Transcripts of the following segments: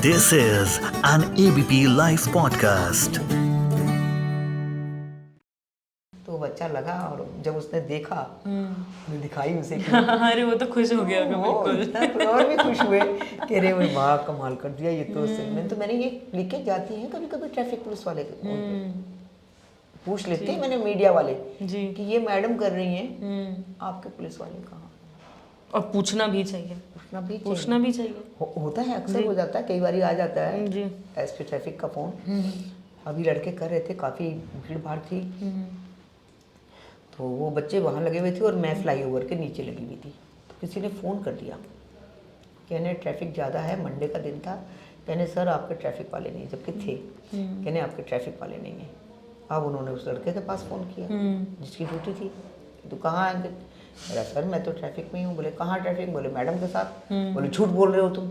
This is an ABP Life podcast. तो बच्चा लगा और जब उसने देखा मैं दिखाई उसे कि अरे वो तो खुश हो गया होगा वो बिल्कुल। इतना खुश और भी खुश हुए कि अरे वो वाह कमाल कर दिया ये तो उससे मैंने ये लिखे जाती हैं कभी कभी ट्रैफिक पुलिस वाले पूछ लेते हैं मैंने मीडिया वाले जी। कि ये मैडम कर रही हैं आपके पुलिस वाले कहाँ और पूछना भी चाहिए, पूछना भी चाहिए। होता है अक्सर हो जाता है कई बार आ जाता है जी। एसपी ट्रैफिक का फोन अभी लड़के कर रहे थे काफ़ी भीड़ भाड़ थी तो वो बच्चे वहाँ लगे हुए थे और मैं फ्लाईओवर के नीचे लगी हुई थी तो किसी ने फ़ोन कर दिया कहने ट्रैफिक ज़्यादा है मंडे का दिन था कहने सर आपके ट्रैफिक वाले नहीं जबकि थे कहने आपके ट्रैफिक वाले नहीं हैं। अब उन्होंने उस लड़के के पास फ़ोन किया जिसकी ड्यूटी थी तो कहाँ आएंगे मेरा सर मैं तो ट्रैफिक में ही हूँ बोले कहाँ ट्रैफिक बोले मैडम के साथ बोले झूठ बोल रहे हो तुम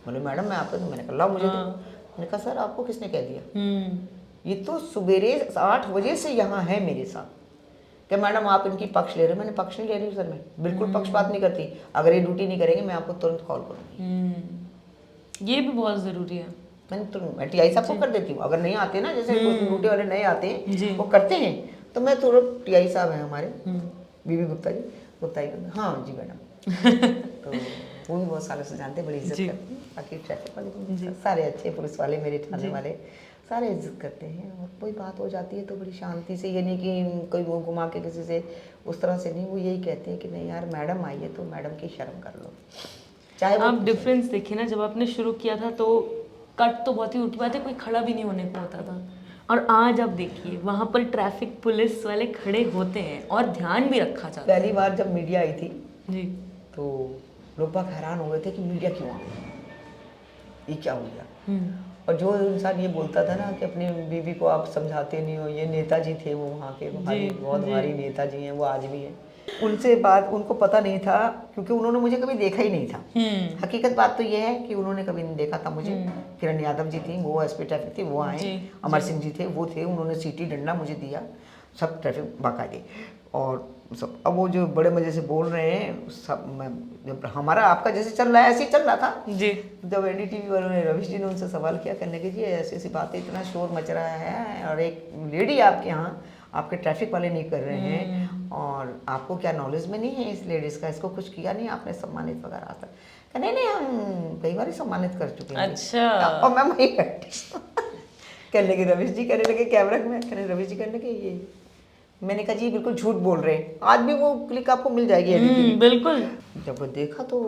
बोले मैडम मैं आपको मैंने कहा लाओ मुझे दो मैंने कहा सर आपको किसने कह दिया ये तो सवेरे 8 बजे से यहाँ है मेरे साथ क्या मैडम आप इनकी पक्ष ले रहे हो मैंने पक्ष नहीं ले रही हूँ सर मैं बिल्कुल पक्षपात नहीं करती अगर ये ड्यूटी नहीं करेंगे मैं आपको तुरंत कॉल करूँगी ये भी बहुत ज़रूरी है। मैंने तुरंत मैं टीआई साहब को कर देती हूँ अगर नहीं आते ना जैसे ड्यूटी वाले नहीं आते हैं वो करते हैं तो मैं तुरंत टीआई साहब हैं हमारे बीबी गुप्ता जी हाँ जी मैडम तो वो भी बहुत सालों से जानते बड़ी इज्जत करते हैं बाकी ट्रैफिक वाले सारे अच्छे पुलिस वाले मेरे थाने वाले सारे इज्जत करते हैं और कोई बात हो जाती है तो बड़ी शांति से ये नहीं कि कोई वो घुमा के किसी से उस तरह से नहीं वो यही कहते हैं कि नहीं यार मैडम आई है तो मैडम की शर्म कर लो चाहे आप डिफरेंस देखिए ना जब आपने शुरू किया था तो कट तो बहुत ही उल्टी बात है कोई खड़ा भी नहीं होने को होता था और आज आप देखिए वहाँ पर ट्रैफिक पुलिस वाले खड़े होते हैं और ध्यान भी रखा जाता है। पहली बार जब मीडिया आई थी जी तो लोग बाग हैरान हो गए थे कि मीडिया क्यों आ गई ये क्या हो गया और जो इंसान ये बोलता था ना कि अपनी बीवी को आप समझाते नहीं हो ये नेताजी थे वो वहाँ के बहुत भारी नेताजी हैं वो आज भी हैं उनसे बात उनको पता नहीं था क्योंकि उन्होंने मुझे कभी देखा ही नहीं था हकीकत बात तो ये है कि उन्होंने कभी नहीं देखा था मुझे किरण यादव जी थी वो एसपी ट्रैफिक थी वो आए अमर सिंह जी थे वो थे उन्होंने सीटी डंडा मुझे दिया सब ट्रैफिक बाकायदे और सब अब वो जो बड़े मजे से बोल रहे हैं सब मैं जब हमारा आपका जैसे चल रहा है ऐसे ही चल रहा था जी जब एनडीटीवी वालों ने रविश जी ने उनसे सवाल किया करने के जी ऐसी ऐसी बातें इतना शोर मच रहा है और एक लेडी आपके यहाँ आपके ट्रैफिक वाले नहीं कर रहे हैं और आपको क्या नॉलेज में नहीं है इस लेडीज़ का इसको कुछ किया नहीं आपने सम्मानित वगैरह आता नहीं नहीं हम कई बार ही सम्मानित कर चुके हैं अच्छा और मैं वहीं बैठी कहने लगे रविश जी कहने लगे कैमरा में कहने रविश जी कहने लगे ये मैंने कहा जी बिल्कुल झूठ बोल रहे हैं आज भी वो क्लिक आपको मिल जाएगी बिल्कुल। जब वो देखा तो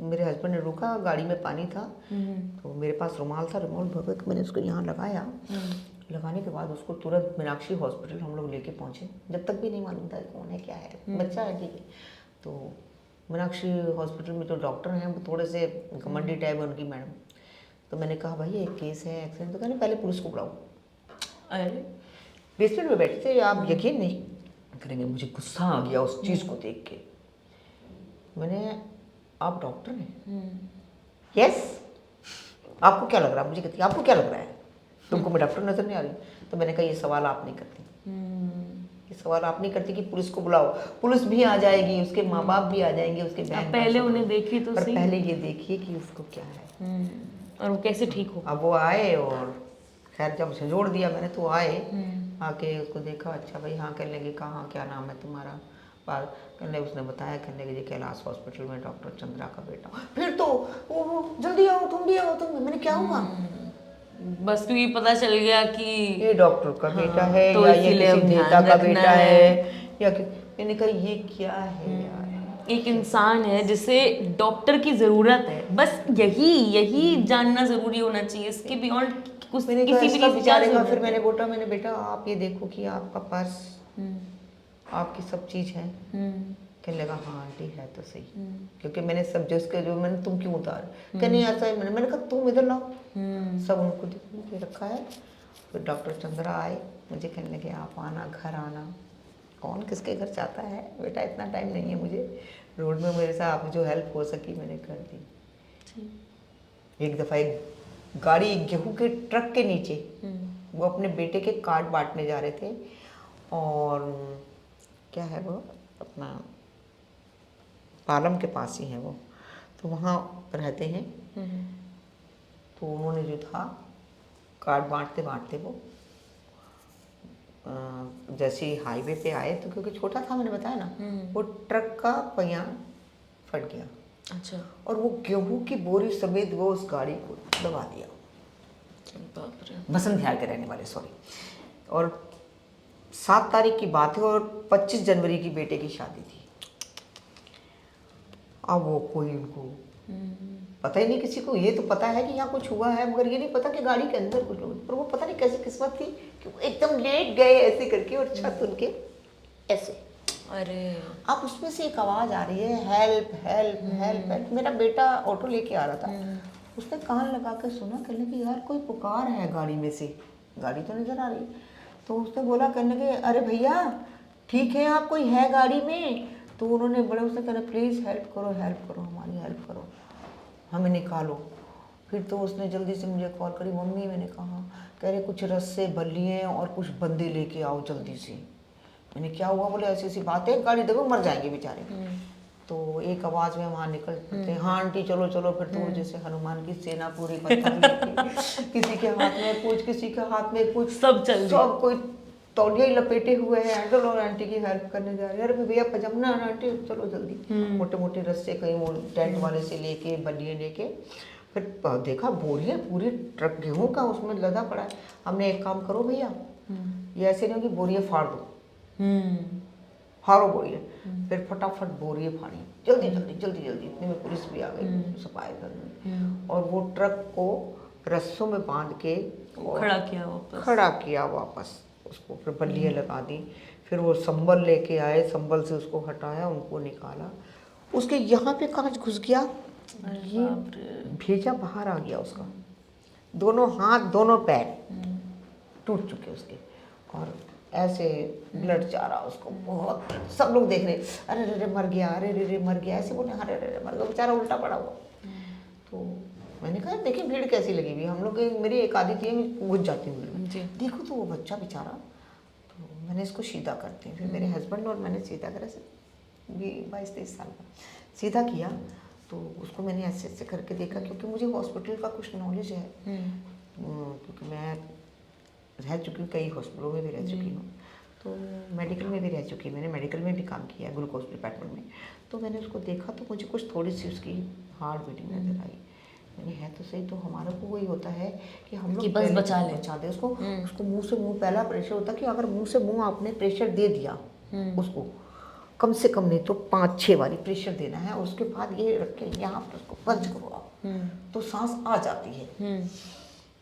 मेरे हस्बैंड ने रोका गाड़ी में पानी था तो मेरे पास रुमाल था रुमाल भगत मैंने उसको यहाँ लगाया लगाने के बाद उसको तुरंत मीनाक्षी हॉस्पिटल हम लोग लेके पहुँचे जब तक भी नहीं मालूम था कौन है क्या है बच्चा है ठीक है तो मीनाक्षी हॉस्पिटल में जो डॉक्टर हैं वो थोड़े से घमंडी टाइप है उनकी मैडम तो मैंने कहा भाई एक केस है एक्सीडेंट तो कहने पहले पुलिस को बुलाओ अरे बेसमेंट में बैठे थे आप यकीन नहीं करेंगे मुझे गुस्सा आ गया उस चीज़ को देख के मैंने आप डॉक्टर हैं यस आपको क्या लग रहा है मुझे कहती आपको क्या लग रहा है तुमको मैं डॉक्टर नजर नहीं आ रही तो मैंने कहा ये सवाल आप नहीं करती ये सवाल आप नहीं करती कि पुलिस को बुलाओ पुलिस भी आ जाएगी उसके माँ बाप भी आ जाएंगे उसके बहन पहले उन्हें देखिए तो सही पहले ये देखिए कि उसको क्या है और वो कैसे ठीक हो। अब वो आए और खैर जब झंझोड़ दिया मैंने तो आए आके उसको देखा अच्छा भाई हाँ कहने लगे कहाँ क्या नाम है तुम्हारा बात कहने उसने बताया कहने लगे कैलाश हॉस्पिटल में डॉक्टर चंद्रा का बेटा फिर तो वो जल्दी आओ तुम भी आओ तुम मैंने क्या हुआ बस क्योंकि पता चल गया कि ये डॉक्टर का बेटा है तो या ये किसी नेता का बेटा है या मैंने कहा ये क्या है यार एक इंसान है जिसे डॉक्टर की जरूरत है बस यही जानना जरूरी होना चाहिए इसके बियॉन्ड कुछ मैंने किसी भी बेचारे का फिर मैंने बेटा आप ये देखो कि आपका पर्स आपकी सब चीज है कहने लगा हाँ आंटी है तो सही क्योंकि मैंने सब जो उसके जो मैंने तुम क्यों उतार कहने ऐसा है मैंने कहा तुम इधर लाओ सब उनको के रखा है फिर डॉक्टर चंद्रा आए मुझे कहने लगे आप आना घर आना कौन किसके घर चाहता है बेटा इतना टाइम नहीं है मुझे रोड में मेरे साथ आप जो हेल्प हो सकी मैंने कर दी एक दफ़ा एक गाड़ी गेहूं के ट्रक के नीचे वो अपने बेटे के कार्ड बांटने जा रहे थे और क्या है वो अपना पालम के पास ही है वो तो वहाँ रहते हैं। तो उन्होंने जो था कार्ड बांटते बांटते वो जैसे ही हाईवे पे आए तो क्योंकि छोटा था मैंने बताया ना, वो ट्रक का पहिया फट गया। अच्छा। और वो गेहूं की बोरी समेत वो उस गाड़ी को दबा दिया। बाप रे। बसंत विहार के रहने वाले, सॉरी। और 7 तारीख की बात है और 25 जनवरी की बेटे की शादी थी। अब वो कोई उनको पता ही नहीं किसी को, ये तो पता है कि यहाँ कुछ हुआ है मगर ये नहीं पता कि गाड़ी के अंदर कुछ लोग, पर वो पता नहीं कैसी किस्मत थी कि वो एकदम लेट गए ऐसे करके और छत उनके ऐसे। अरे अब उसमें से एक आवाज़ आ रही है, हेल्प हेल्प हेल्प हेल्प। मेरा बेटा ऑटो लेके आ रहा था, उसने कान लगा के सुना, कहने की यार कोई पुकार है गाड़ी में से, गाड़ी तो नज़र आ रही। तो उसने बोला, कहने के अरे भैया ठीक है आप, कोई है गाड़ी में? तो उन्होंने बड़े उसने कहना प्लीज़ हेल्प करो, हमारी हेल्प करो, हमें निकालो। फिर तो उसने जल्दी से मुझे कॉल करी, मम्मी। मैंने कहा, कह रहे कुछ रस्से बल्लियाँ और कुछ बंदे लेके आओ जल्दी से। मैंने क्या हुआ? बोले ऐसी ऐसी बात है, गाड़ी देखो मर जाएंगे बेचारे। तो एक आवाज़ में वहाँ निकल पड़ते, हाँ आंटी चलो चलो। फिर तो जैसे हनुमान की सेना पूरी पत्थर लेके, किसी के हाथ में कुछ, किसी के हाथ में कुछ, सब चल दिए। सब कोई तौलिया ही लपेटे हुए हैं अंकल, और आंटी की हेल्प करने जा रहे हैं। अरे भैया पजामना आंटी चलो जल्दी। मोटे मोटे रस्से कहीं वो टेंट वाले से लेके, बल्लियाँ लेके, फिर देखा बोरियाँ पूरी ट्रक गेहूँ का उसमें लदा पड़ा है। हमने एक काम करो भैया, ये ऐसे नहीं कि बोरियाँ फाड़ दो, फाड़ो बोरियाँ। फिर फटाफट बोरियाँ फाड़ी, जल्दी जल्दी जल्दी जल्दी। इतने में पुलिस भी आ गई सफाई करने, और वो ट्रक को रस्सों में बांध के खड़ा किया वापस उसको। फिर बल्लियाँ लगा दी, फिर वो संबल लेके आए, संबल से उसको हटाया, उनको निकाला। उसके यहाँ पे कांच घुस गया, ये भेजा बाहर आ गया उसका। दोनों हाथ दोनों पैर टूट चुके उसके, और ऐसे ब्लड जा रहा उसको बहुत। सब लोग देख रहे, अरे रे मर गया, अरे रे मर गया, ऐसे बोले, अरे रे मर गया बेचारा, उल्टा पड़ा हुआ। तो मैंने कहा देखिए भीड़ कैसी लगी हुई, हम लोग मेरी एक आदत थी, मैं घुस जाती हूँ भीड़ में। देखो तो वो बच्चा बेचारा, तो मैंने इसको सीधा करती हूँ। फिर मेरे हस्बैंड और मैंने सीधा करा, 22-23 साल का सीधा किया। तो उसको मैंने ऐसे ऐसे करके देखा, क्योंकि मुझे हॉस्पिटल का कुछ नॉलेज है, क्योंकि मैं रह चुकी हूँ, कई हॉस्पिटलों में भी रह चुकी हूँ, तो मेडिकल में भी रह चुकी हूँ, मैंने मेडिकल में भी काम किया है, ग्लूकोज डिपार्टमेंट में। तो मैंने उसको देखा तो मुझे कुछ थोड़ी सी उसकी हार्ट बीटिंग नजर आई। मैंने है तो सही, तो हमारा को वही होता है कि हम लोग बस बचा दे उसको। उसको मुंह से मुंह, पहला प्रेशर होता है कि अगर मुंह से मुंह आपने प्रेशर दे दिया उसको, कम से कम नहीं तो 5-6 बारी प्रेशर देना है। उसके बाद ये रख के यहाँ पर उसको पंच करो आप, तो सांस आ जाती है।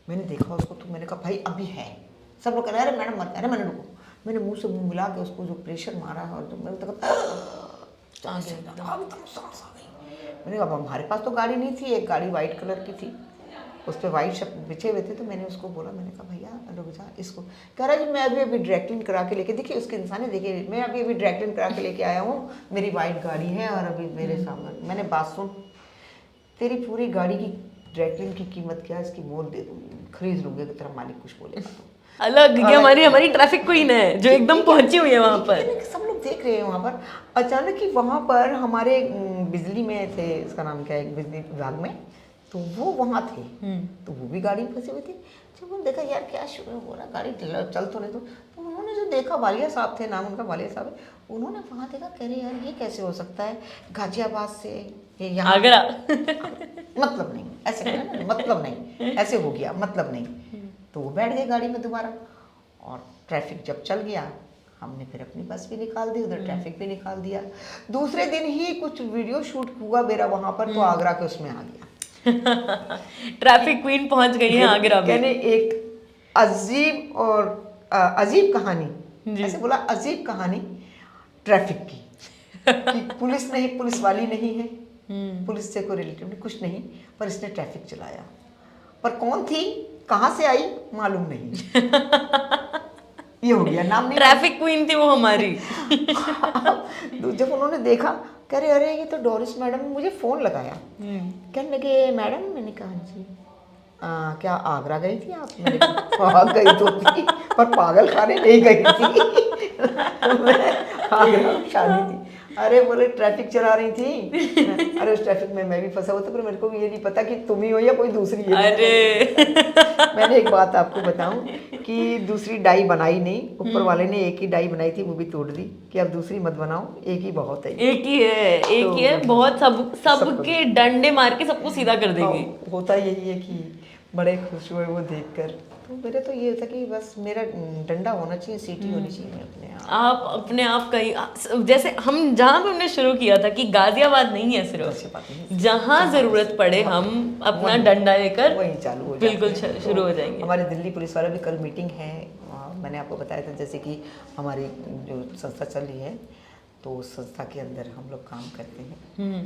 मैंने देखा उसको, तो मैंने कहा भाई अभी है। सब लोग कह रहे हैं अरे मैडम मत, अरे मैंने रुको, मैंने मुंह से मुंह मिला के उसको जो प्रेशर मारा है, और जो मैंने सांस आ गई। मैंने कहा हमारे पास तो गाड़ी नहीं थी, एक गाड़ी वाइट कलर की थी, उस पर वाइट शब्द बिछे हुए थे। तो मैंने उसको बोला, मैंने कहा भैया रुक जा, इसको कह रहा जी मैं अभी ड्राइक्लीन करा के लेके, देखिए उसकी इंसानी देखिए, मैं अभी ड्राइक्लीन करा के लेके आया हूँ, मेरी वाइट गाड़ी है और अभी मेरे सामने। मैंने बात सुन, तेरी पूरी गाड़ी की ड्राइक्लीन की कीमत क्या है, इसकी मोल दे दूँगी, खरीद लूँगी अगर तेरा मालिक कुछ बोलेगा तो। अलग ये हमारी ट्रैफिक क्वीन है जो एकदम पहुंची हुई है वहाँ पर। सब लोग देख रहे हैं वहाँ पर। अचानक ही वहाँ पर हमारे बिजली में थे, इसका नाम क्या है, बिजली विभाग में, तो वो वहाँ थे, तो वो भी गाड़ी में फंसे हुए थे। जब उन्होंने देखा यार क्या शुरू हो रहा, गाड़ी चल तो नहीं, तो उन्होंने जो देखा, वालिया साहब थे, नाम उनका वालिया साहब है, उन्होंने वहाँ देखा, कह रहे यार ये कैसे हो सकता है, गाजियाबाद से ये यहाँ आगरा मतलब नहीं, ऐसे कहना ना, मतलब नहीं, ऐसे हो गया, मतलब नहीं। तो वो बैठ गए गाड़ी में दोबारा, और ट्रैफिक जब चल गया, हमने फिर अपनी बस भी निकाल दी, उधर ट्रैफिक भी निकाल दिया। दूसरे दिन ही कुछ वीडियो शूट हुआ मेरा वहाँ पर, तो आगरा के उसमें आ गया। ट्रैफिक क्वीन पहुंच गई है आगरा में। कहने एक अजीब और अजीब कहानी, ऐसे बोला, अजीब कहानी ट्रैफिक की, कि पुलिस नहीं, पुलिस वाली नहीं है, पुलिस से कोई रिलेटिव नहीं, कुछ नहीं, पर इसने ट्रैफिक चलाया। पर कौन थी, कहाँ से आई, मालूम नहीं। ये हो गया, नाम नहीं, ट्रैफिक क्वीन थी वो हमारी। जब उन्होंने देखा, कह रहे अरे ये तो डोरिस मैडम ने मुझे फ़ोन लगाया, कहने लगे मैडम, मैंने कहा जी क्या आगरा गई थी आप? मैंने कहा गई तो थी, पर पागल खाने नहीं गई थी। आगरा शादी थी। अरे बोले ट्रैफिक चला रही थी। अरे उस ट्रैफिक में मैं भी फंसा हुआ था, पर मेरे को ये नहीं पता कि तुम ही हो या कोई दूसरी है। अरे मैंने एक बात आपको बताऊं कि दूसरी डाई बनाई नहीं, ऊपर वाले ने एक ही डाई बनाई थी, वो भी तोड़ दी कि अब दूसरी मत बनाओ, एक ही बहुत है। एक ही है, एक ही है, बहुत सबके डंडे मार के सबको सीधा कर देंगे। हाँ, होता यही है कि बड़े खुश हुए वो देखकर। तो मेरे तो ये था कि बस मेरा डंडा होना चाहिए, सीटी होनी चाहिए अपने आप अपने आप कहीं, जैसे हम जहाँ पे हमने शुरू किया था कि गाजियाबाद नहीं है सिर्फ, जहाँ जरूरत पड़े हम अपना डंडा लेकर वहीं चालू हो बिल्कुल जाते हैं। शुरू हो जाएंगे। हमारे दिल्ली पुलिस वाला भी कल मीटिंग है, मैंने आपको बताया था जैसे कि हमारी जो संस्था चल रही है, तो उस संस्था के अंदर हम लोग काम करते हैं।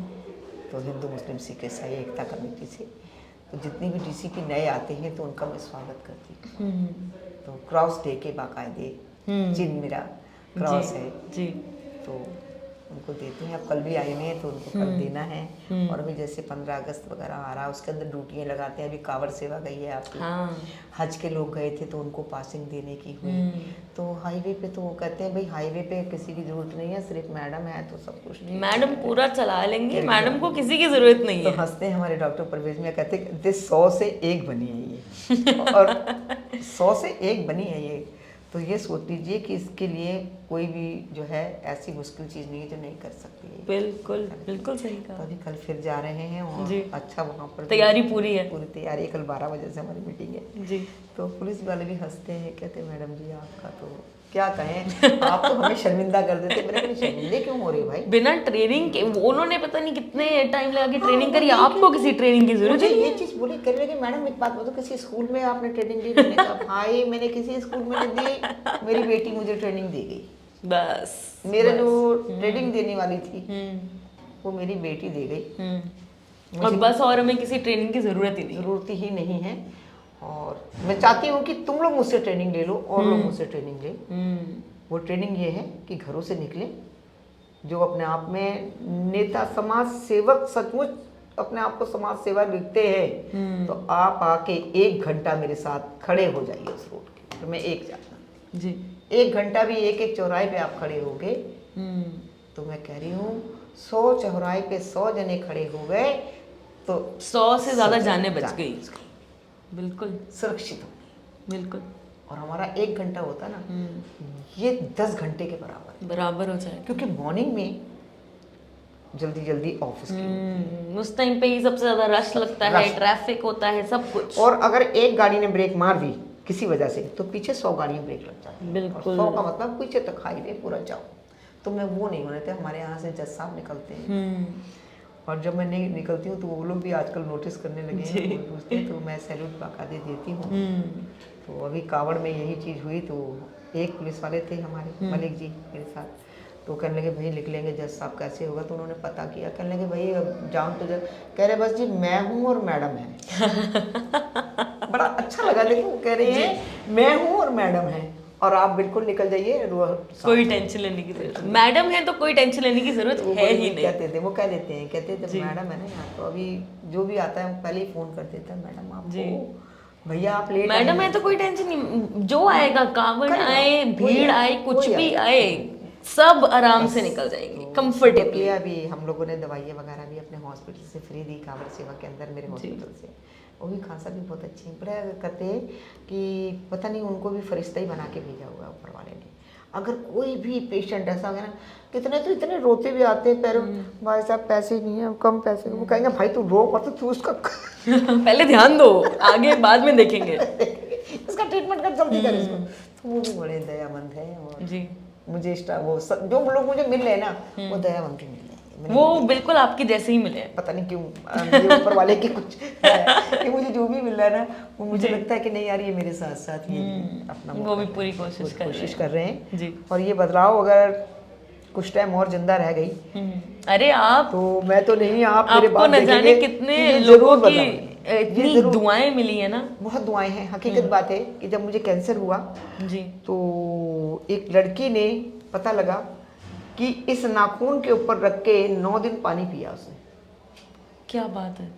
तो हिंदू मुस्लिम सिख ईसाई एकता कमेटी से, तो जितने भी डीसीपी नए आते हैं तो उनका मैं स्वागत करती हूँ। तो क्रॉस डे के बाकायदे जिन मेरा क्रॉस है जी, तो उनको देते हैं। अब कल भी आए हुए हैं तो उनको कल देना है। और अभी जैसे 15 अगस्त वगैरह आ रहा है, उसके अंदर ड्यूटियाँ लगाते हैं। अभी कांवड़ सेवा गई है आपकी, हाँ। हज के लोग गए थे तो उनको पासिंग देने की हुई। तो हाईवे पे तो वो कहते हैं भाई हाईवे पे किसी की जरूरत नहीं है, सिर्फ मैडम है तो सब कुछ ठीक। मैडम पूरा चला लेंगे, मैडम को किसी की जरूरत नहीं तो है। हंसते हैं हमारे डॉक्टर परवेज में, कहते हैं कि 100 से 1 बनी है ये। और 100 से 1 बनी है ये। तो ये सोच लीजिए कि इसके लिए कोई भी जो है ऐसी मुश्किल चीज़ नहीं है जो नहीं कर सकती है। बिल्कुल बिल्कुल सही तो कहा। अभी कल फिर जा रहे हैं और जी। अच्छा वहाँ पर तैयारी पूरी है। पूरी तैयारी है। कल 12 बजे से हमारी मीटिंग है। जी। तो पुलिस वाले भी हंसते हैं, कहते हैं मैडम जी आपका तो क्या कहें, आप तो हमें शर्मिंदा कर देते। मैंने कहा शर्मिंदे क्यों हो रहे भाई, बिना ट्रेनिंग के उन्होंने पता नहीं कितने टाइम लगा के ट्रेनिंग करी, आपको किसी ट्रेनिंग की जरूरत मुझे नहीं ये है। चीज बोली कर लगे मैडम एक बात बताओ, किसी स्कूल में आपने ट्रेनिंग दी? मैंने कहा भाई मैंने किसी स्कूल में नहीं दी, मेरी बेटी मुझे ट्रेनिंग दे गई। बस मेरे जो ट्रेनिंग देने वाली थी वो मेरी बेटी दे गई। और बस, और हमें किसी ट्रेनिंग की जरूरत ही नहीं। जरूरत ही नहीं है। और मैं चाहती हूँ कि तुम लोग मुझसे ट्रेनिंग ले लो और लोग मुझसे ट्रेनिंग ले। वो ट्रेनिंग ये है कि घरों से निकले, जो अपने आप में नेता समाज सेवक सचमुच अपने आप को समाज सेवा लिखते हैं, तो आप आके 1 घंटा मेरे साथ खड़े हो जाइए उस रोड के। तो मैं एक जाना जी, 1 घंटा भी एक चौराहे पे आप खड़े हो गए तो मैं कह रही हूँ 100 चौराहे पे 100 जने खड़े हो गए तो 100 से ज्यादा जाने बच गई। बिल्कुल सुरक्षित हो। बिल्कुल। और हमारा 1 घंटा होता ना, ये 10 घंटे के बराबर है। बराबर हो जाए, क्योंकि मॉर्निंग में जल्दी जल्दी ऑफिस की, उस टाइम पे ही सबसे ज्यादा रश लगता है, रश। ट्रैफिक होता है, सब कुछ। और अगर एक गाड़ी ने ब्रेक मार दी किसी वजह से तो पीछे 100 गाड़ियां ब्रेक लग जाती हैं। बिल्कुल। 100 का मतलब पीछे तक हाईवे पूरा जाओ। तो मैं वो नहीं होने थे। हमारे यहाँ से जज साहब निकलते हैं और जब मैं नहीं निकलती हूँ तो वो लोग भी आजकल नोटिस करने लगे हैं, वो पूछते हैं, तो मैं सैल्यूट बाकायदे देती हूँ। तो अभी कावड़ में यही चीज़ हुई। तो एक पुलिस वाले थे हमारे मलिक जी मेरे साथ, तो कहने लगे भाई लिख लेंगे जज साहब कैसे होगा। तो उन्होंने पता किया, कहने लगे भाई अब जान तो जज, कह रहे बस जी मैं हूँ और मैडम है। बड़ा अच्छा लगा, देखो कह रहे हैं मैं हूँ और मैडम है और आप बिल्कुल निकल जाइए। कोई टेंशन लेने की जरूरत, मैडम है तो कोई टेंशन लेने की जरूरत है ही नहीं। कहते थे वो, कह देते हैं, कहते जब मैडम है ना यहाँ, तो अभी जो भी आता है पहले ही फोन कर देता है, मैडम आपको भैया आप लेट, मैडम है तो कोई टेंशन नहीं, जो आएगा कांवड़ आए, भीड़ आए, कुछ भी आए, सब आराम से निकल जाएंगे कंफर्टेबली। अभी हम लोगों ने दवाइयाँ वगैरह भी अपने हॉस्पिटल से फ्री दी, कांवड़ सेवा के अंदर मेरे हॉस्पिटल से। वो भी खासा भी बहुत अच्छी है। बड़ा कहते हैं कि पता नहीं उनको भी फरिश्ता ही बना के भेजा हुआ ऊपर वाले ने। अगर कोई भी पेशेंट ऐसा हो गया ना, कितने तो इतने रोते भी आते हैं पैरों, भाई साहब पैसे नहीं है, कम पैसे। वो कहेंगे भाई तू रो मत, तू उसका पहले ध्यान दो, आगे बाद में देखेंगे, इसका ट्रीटमेंट कर, जल्दी कर इसको। तो वो भी बड़े दयामंद है। और जी, मुझे वो जो लोग मुझे मिल रहे हैं ना, वो दयामंद मिल रहे हैं। वो बिल्कुल आपके जैसे ही मिले हैं। पता नहीं क्यों ये ऊपर वाले की कुछ है कि मुझे जो भी मिल रहा है ना, वो मुझे लगता है कि नहीं यार ये मेरे साथ साथ ये अपना वो भी पूरी कोशिश कर रहे हैं जी। और ये बदलाव अगर कुछ टाइम और जिंदा रह गई, अरे आप तो मैं तो नहीं, आप मेरे आपको बाद न जाने देखेंगे कितने कि ये लोगों जरूर की बदलाव। इतनी दुआएं मिली है ना। बहुत दुआएं हैं। हकीकत बात है कि जब मुझे कैंसर हुआ जी, तो एक लड़की ने पता लगा कि इस नाखून के ऊपर रख के 9 दिन पानी पिया उसने। क्या बात है।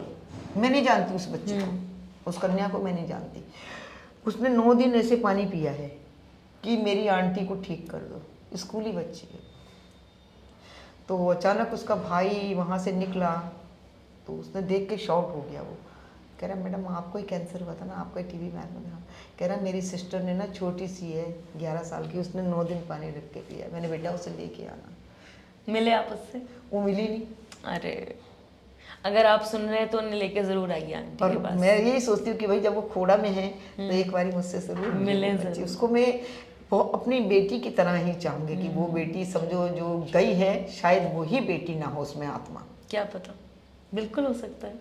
मैं नहीं जानती उस बच्चे को, उस कन्या को मैं नहीं जानती। उसने 9 दिन ऐसे पानी पिया है कि मेरी आंटी को ठीक कर दो, स्कूली बच्ची है। तो अचानक उसका भाई वहाँ से निकला, तो उसने देख के शॉक हो गया। वो कह रहा मैडम आपको ही कैंसर हुआ था ना, आपको ही टीबी में था। कह रहा मेरी सिस्टर ने ना, छोटी सी है 11 साल की, उसने 9 दिन पानी रख के पिया, मैंने बेटा उसे लेके आना। मिले आप उससे? वो मिली नहीं। अरे अगर आप सुन रहे हैं तो उन्हें लेके जरूर आइए आंटी और के पास। मैं यही सोचती हूँ कि भाई जब वो खोड़ा में है तो एक बारी मुझसे जरूर मिले बच्चे। जरूर। उसको मैं वो अपनी बेटी की तरह ही चाहूँगी कि वो बेटी समझो जो गई है, शायद वही बेटी ना हो उसमें आत्मा। क्या पता, बिल्कुल हो सकता है,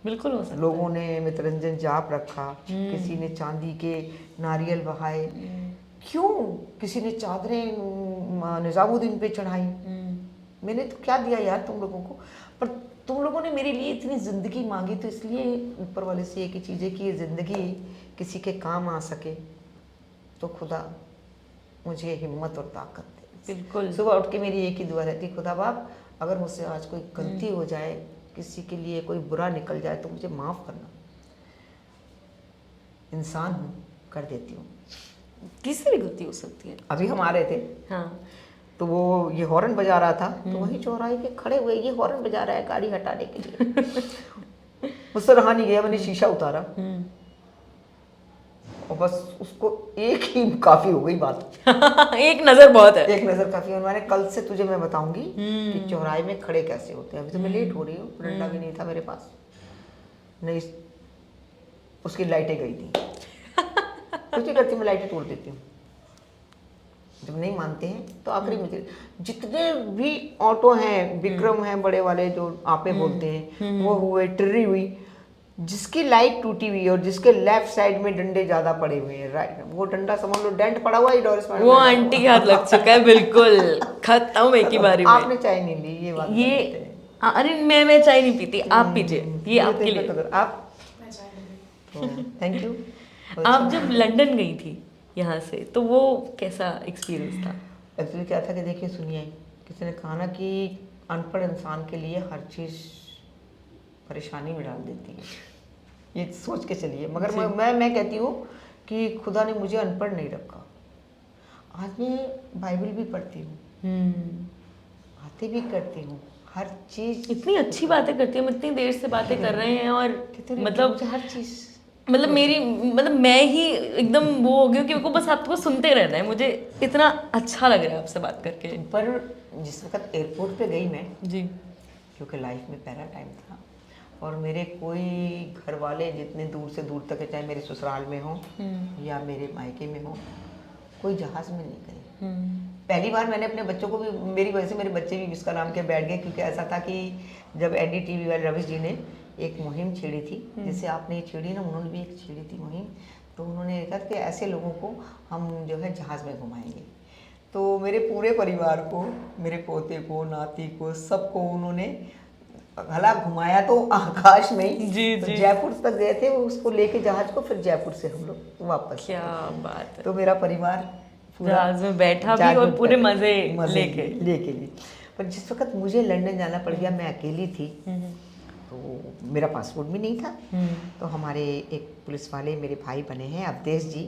बिल्कुल हो सकता लोगों ने मितरंजन जाप रखा, किसी ने चांदी के नारियल बहाए, क्यों किसी ने चादरें निजामुद्दीन पे चढ़ाई। मैंने तो क्या दिया यार तुम लोगों को, पर तुम लोगों ने मेरे लिए इतनी ज़िंदगी मांगी, तो इसलिए ऊपर वाले से एक ही चीज़ है कि ये ज़िंदगी किसी के काम आ सके, तो खुदा मुझे हिम्मत और ताकत दे। बिल्कुल। सुबह उठ के मेरी एक ही दुआ रहती, खुदा बाप अगर मुझसे आज कोई गलती हो जाए, किसी के लिए कोई बुरा निकल जाए तो मुझे माफ़ करना, इंसान हूँ, कर देती हूँ। किसी भी गलती हो सकती है। अभी हम आ रहे थे, हाँ, तो वो ये हॉर्न बजा रहा था, तो वहीं चौराहे पे खड़े हुए ये हॉर्न बजा रहा है गाड़ी हटाने के लिए। मुझसे रहा नहीं गया, मैंने शीशा उतारा और बस उसको एक ही काफ़ी हो गई बात। एक नजर बहुत है। एक नज़र काफ़ी। और मैंने कल से तुझे मैं बताऊंगी कि चौराहे में खड़े कैसे होते हैं। अभी तो मैं लेट हो रही हूँ, डंडा भी नहीं था मेरे पास, नहीं उसकी लाइटें गई थी। कुछ नहीं करती, मैं लाइटें तोड़ देती हूँ जब नहीं मानते हैं। तो आखिरी में जितने भी ऑटो हैं, विक्रम हैं बड़े वाले जो आपे बोलते हैं, वो हुए, ट्रिरी हुई, जिसकी लाइट टूटी हुई है और जिसके लेफ्ट साइड में डंडे ज्यादा पड़े हुए हैं, राइट, वो डंडा समझ लो डेंट पड़ा हुआ है, डोरिस में वो आंटी के हाथ लग चुका है, बिल्कुल खत्म एक ही बारी में। आपने चाय नहीं ली, ये बात ये अरे मैं चाय नहीं पीती, आप पीजिए, ये आपके लिए। आप थैंक यू। आप जब लंदन गई थी यहाँ से, तो वो कैसा एक्सपीरियंस था? एक्चुअली क्या था कि देखिए सुनिए, किसी ने कहा ना कि अनपढ़ इंसान के लिए हर चीज़ परेशानी में डाल देती है, ये सोच के चलिए। मगर मैं कहती हूँ कि खुदा ने मुझे अनपढ़ नहीं रखा। आज मैं बाइबल भी पढ़ती हूँ, बातें भी करती हूँ, हर चीज़। इतनी अच्छी बातें करती है, हम इतनी देर से बातें कर रहे हैं और मतलब हर चीज़, मतलब मेरी मतलब मैं ही एकदम वो हो गई हूँ कि मेरे को बस आपको सुनते रहना है। मुझे इतना अच्छा लग रहा है आपसे बात करके। पर जिस वक्त एयरपोर्ट पे गई मैं, जी, क्योंकि लाइफ में पहला टाइम था और मेरे कोई घर वाले जितने दूर से दूर तक है, चाहे मेरे ससुराल में हो या मेरे मायके में हो, कोई जहाज़ में नहीं गए। पहली बार मैंने अपने बच्चों को भी, मेरी वजह से मेरे बच्चे भी इसका नाम के बैठ गए, क्योंकि ऐसा था कि जब NDTV वाले रविश जी ने एक मुहिम छेड़ी थी, जैसे आपने ये छेड़ी ना, उन्होंने भी एक छेड़ी थी मुहिम। तो उन्होंने कहा कि ऐसे लोगों को हम जो है जहाज़ में घुमाएंगे। तो मेरे पूरे परिवार को, मेरे पोते को, नाती को, सबको उन्होंने भला घुमाया तो आकाश में ही। जी, तो जी। जयपुर तक गए थे, वो उसको लेके जहाज को, फिर जयपुर से हम लोग वापस। क्या बात है। तो मेरा परिवार जहाज में बैठा भी और पूरे मजे लेके लिए। पर जिस वक्त मुझे लंदन जाना पड़ गया, मैं अकेली थी, तो मेरा पासपोर्ट भी नहीं था। तो हमारे एक पुलिस वाले मेरे भाई बने हैं, अवधेश जी,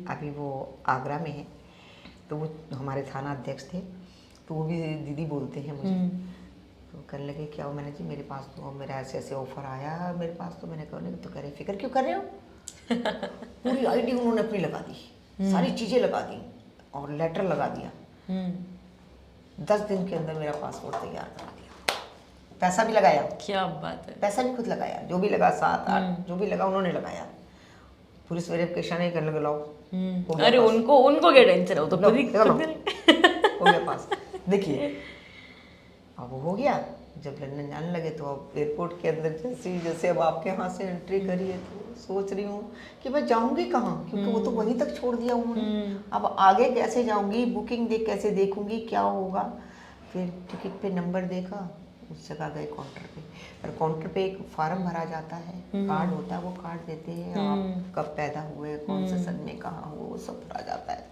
अभी वो आगरा में है, तो वो हमारे थाना अध्यक्ष थे। तो वो भी दीदी बोलते हैं मुझे। तो कहने लगे क्या हो, मैंने जी मेरे पास तो मेरा ऐसे ऐसे ऑफर आया मेरे पास। तो मैंने कहा, तो कह रहे फिक्र क्यों कर रहे हो। पूरी ID उन्होंने अपनी लगा दी, सारी चीज़ें लगा दी और लेटर लगा दिया। 10 दिन के अंदर मेरा पासपोर्ट तैयार करा दिया, पैसा भी लगाया। क्या बात है। पैसा भी खुद लगाया, जो भी लगा 7-8 जो भी लगा उन्होंने लगाया। पुलिस वेरिफिकेशन नहीं करने लगे, लाओ। अरे उनको क्या टेंशन है, वो तो खुद ही हो गया पास। देखिए अब हो गया। जब लंदन जाने लगे तो अब एयरपोर्ट के अंदर जैसे अब आपके यहाँ से एंट्री करी है, तो सोच रही हूँ कि मैं जाऊँगी कहाँ, क्योंकि वो तो वहीं तक छोड़ दिया उन्होंने। अब आगे कैसे जाऊँगी, बुकिंग कैसे देखूँगी, क्या होगा। फिर टिकट पे नंबर देखा, उस जगह गए काउंटर पे। और काउंटर पे एक फार्म भरा जाता है, कार्ड होता है, वो कार्ड देते हैं, आप कब पैदा हुए, कौन से सन में कहाँ हुए, वो सब भरा जाता है।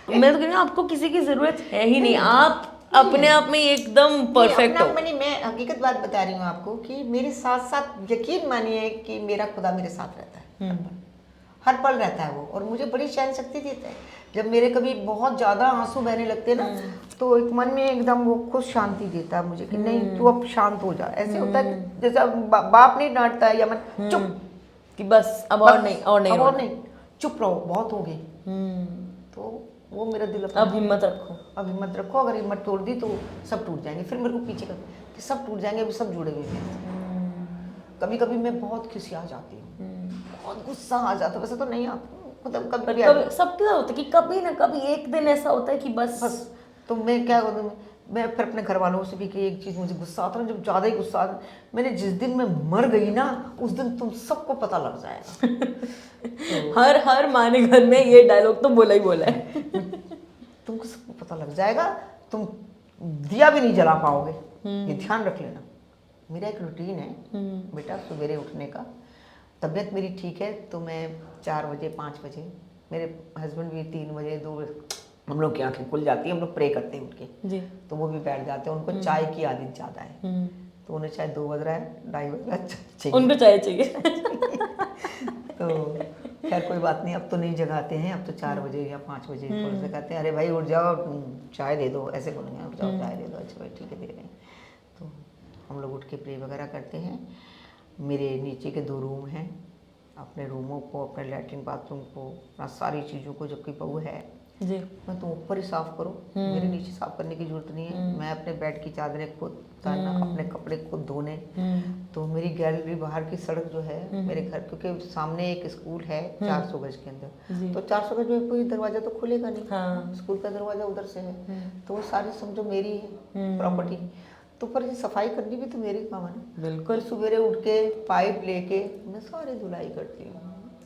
मैं तो कह रही हूँ आपको किसी की जरूरत है ही नहीं, आप अपने आप में एकदम परफेक्ट हो। मैं हकीकत बात बता रही हूँ आपको कि मेरे साथ साथ यकीन मानिए कि मेरा खुदा मेरे साथ रहता है, हर पल रहता है वो, और मुझे बड़ी सहन शक्ति देता है। जब मेरे कभी बहुत ज़्यादा आंसू बहने लगते हैं ना, तो एक मन में एकदम वो खुद शांति देता है मुझे कि नहीं तू अब शांत हो जा। ऐसे होता है कि जैसे अब बाप नहीं डांटता है या मन चुप कि बस अब और नहीं और नहीं अब और रोना। नहीं, चुप रहो बहुत हो गई। तो वो मेरा दिल अपना अब हिम्मत रखो। अब हिम्मत रखो, अगर हिम्मत तोड़ दी तो सब टूट जाएंगे। फिर मेरे को पीछे कर कि सब टूट जाएंगे, अभी सब जुड़े हुए हैं। कभी कभी मैं बहुत खिसिया जाती हूँ, बहुत गुस्सा आ जाता है, वैसे तो नहीं आता मतलब कभी कभी कभी सबके साथ होता है कि कभी ना कभी एक दिन ऐसा होता है कि बस तो मैं क्या करूँ, मैं फिर अपने घर वालों से भी कि एक चीज़ मुझे गुस्सा आता है, जब ज़्यादा ही गुस्सा आता है, मैंने जिस दिन मैं मर गई ना उस दिन तुम सबको पता लग जाएगा। हर माँ ने घर में ये डायलॉग तो बोला ही बोला है। तुमको सबको पता लग जाएगा, तुम दिया भी नहीं जला पाओगे, ये ध्यान रख लेना। मेरा एक रूटीन है बेटा सवेरे उठने का। तबीयत मेरी ठीक है तो मैं 4 बजे 5 बजे, मेरे हस्बैंड भी 3 बजे 2 बजे, हम लोग की आंखें खुल जाती है, हम लोग प्रे करते हैं उठ के जी। तो वो भी बैठ जाते हैं। उनको चाय की आदत ज़्यादा है, तो उन्हें चाहे 2 बज रहा है 2:30 बज रहा है चाहिए। उनको चाय चाहिए। तो खैर कोई बात नहीं, अब तो नहीं जगाते हैं, अब तो 4 बजे या 5 बजे थोड़ा सा कहते हैं अरे भाई उठ जाओ चाय दे दो, ऐसे बोलेंगे उठ जाओ चाय दे दो, अच्छा भाई ठीक है दे रहे हैं। तो हम लोग उठ के प्रे वगैरह करते हैं। मेरे नीचे के 2 रूम हैं, अपने रूमों को, अपने लैट्रिन बाथरूम को, अपना सारी चीज़ों को, जबकि बहू है जी। मैं तुम ऊपर ही साफ करो, मेरे नीचे साफ करने की जरूरत नहीं है। मैं अपने बेड की चादरें खुद उतारना, अपने कपड़े खुद धोने। तो मेरी गैलरी बाहर की सड़क जो है मेरे घर, क्योंकि सामने एक स्कूल है 400 गज के अंदर, तो 400 गज में कोई दरवाजा तो खुलेगा नहीं। हाँ। स्कूल का दरवाजा उधर से है, तो वो सारी समझो मेरी है प्रॉपर्टी। तो पर ये सफाई करनी भी तो मेरी काम है ना। बिल्कुल। सवेरे उठ के पाइप लेके मैं सारी धुलाई करती हूँ,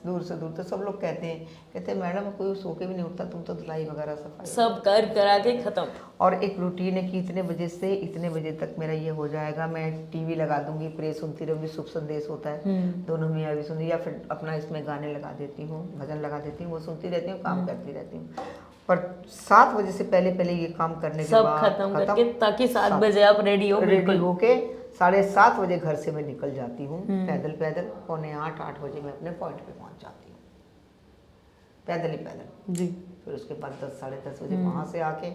दूर से दूर। तो सब लोग कहते हैं मैडम कोई सो के भी नहीं उठता, तुम तो धुलाई वगैरह सफाई सब कर करा के खत्म। और एक रूटीन है कि इतने बजे से इतने बजे तक मेरा ये हो जाएगा। मैं टीवी लगा दूंगी, प्रे सुनती रहूंगी, शुभ संदेश होता है दोनों मियाँ भी सुनी, या फिर अपना इसमें गाने लगा देती हूँ, भजन लगा देती हूँ, वो सुनती रहती हूँ, काम करती रहती हूँ। पर 7 बजे से पहले ये काम करने के सब बाद खत्म करके ताकि 7 बजे आप रेडी होके 7:30 बजे घर से मैं निकल जाती हूँ पैदल 7:45 बजे मैं अपने पॉइंट पे पहुँच जाती हूँ, पैदल ही पैदल जी। फिर उसके बाद 10 साढ़े 10 बजे वहाँ से आके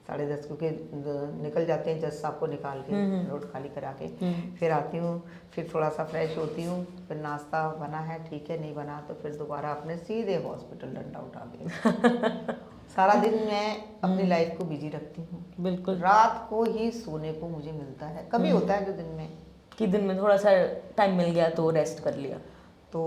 10:30 क्योंकि निकल जाते हैं जज साहब को निकाल के रोड खाली करा के, फिर आती हूँ, फिर थोड़ा सा फ्रेश होती हूँ, फिर नाश्ता बना है ठीक है, नहीं बना तो फिर दोबारा अपने सीधे हॉस्पिटल डंडा उठा के सारा दिन मैं अपनी लाइफ को बिजी रखती हूँ। बिल्कुल। रात को ही सोने को मुझे मिलता है, कभी होता है जो दिन में थोड़ा सा टाइम मिल गया तो रेस्ट कर लिया। तो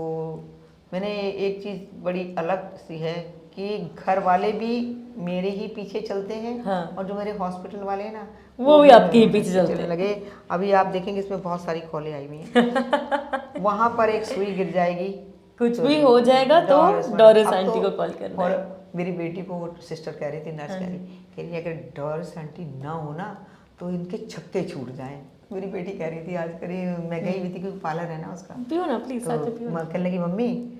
मैंने एक चीज़ बड़ी अलग सी है कि घर वाले भी मेरे ही पीछे चलते हैं। हाँ। और जो मेरे हॉस्पिटल वाले हैं ना वो भी आपके ही पीछे चलने लगे। अभी आप देखेंगे इसमें बहुत सारी कॉलें आई हुई हैं। वहाँ पर एक सुई गिर जाएगी, कुछ भी हो जाएगा तो डोरिस आंटी को कॉल करना। और मेरी बेटी को सिस्टर कह रही थी, नर्स कह रही अगर डोरिस आंटी ना हो ना तो इनके छक्के छूट जाएं। मेरी बेटी कह रही थी आज करीब मैं गई हुई थी क्योंकि पार्लर है ना उसका। पियो ना प्लीज, तो कहने लगी मम्मी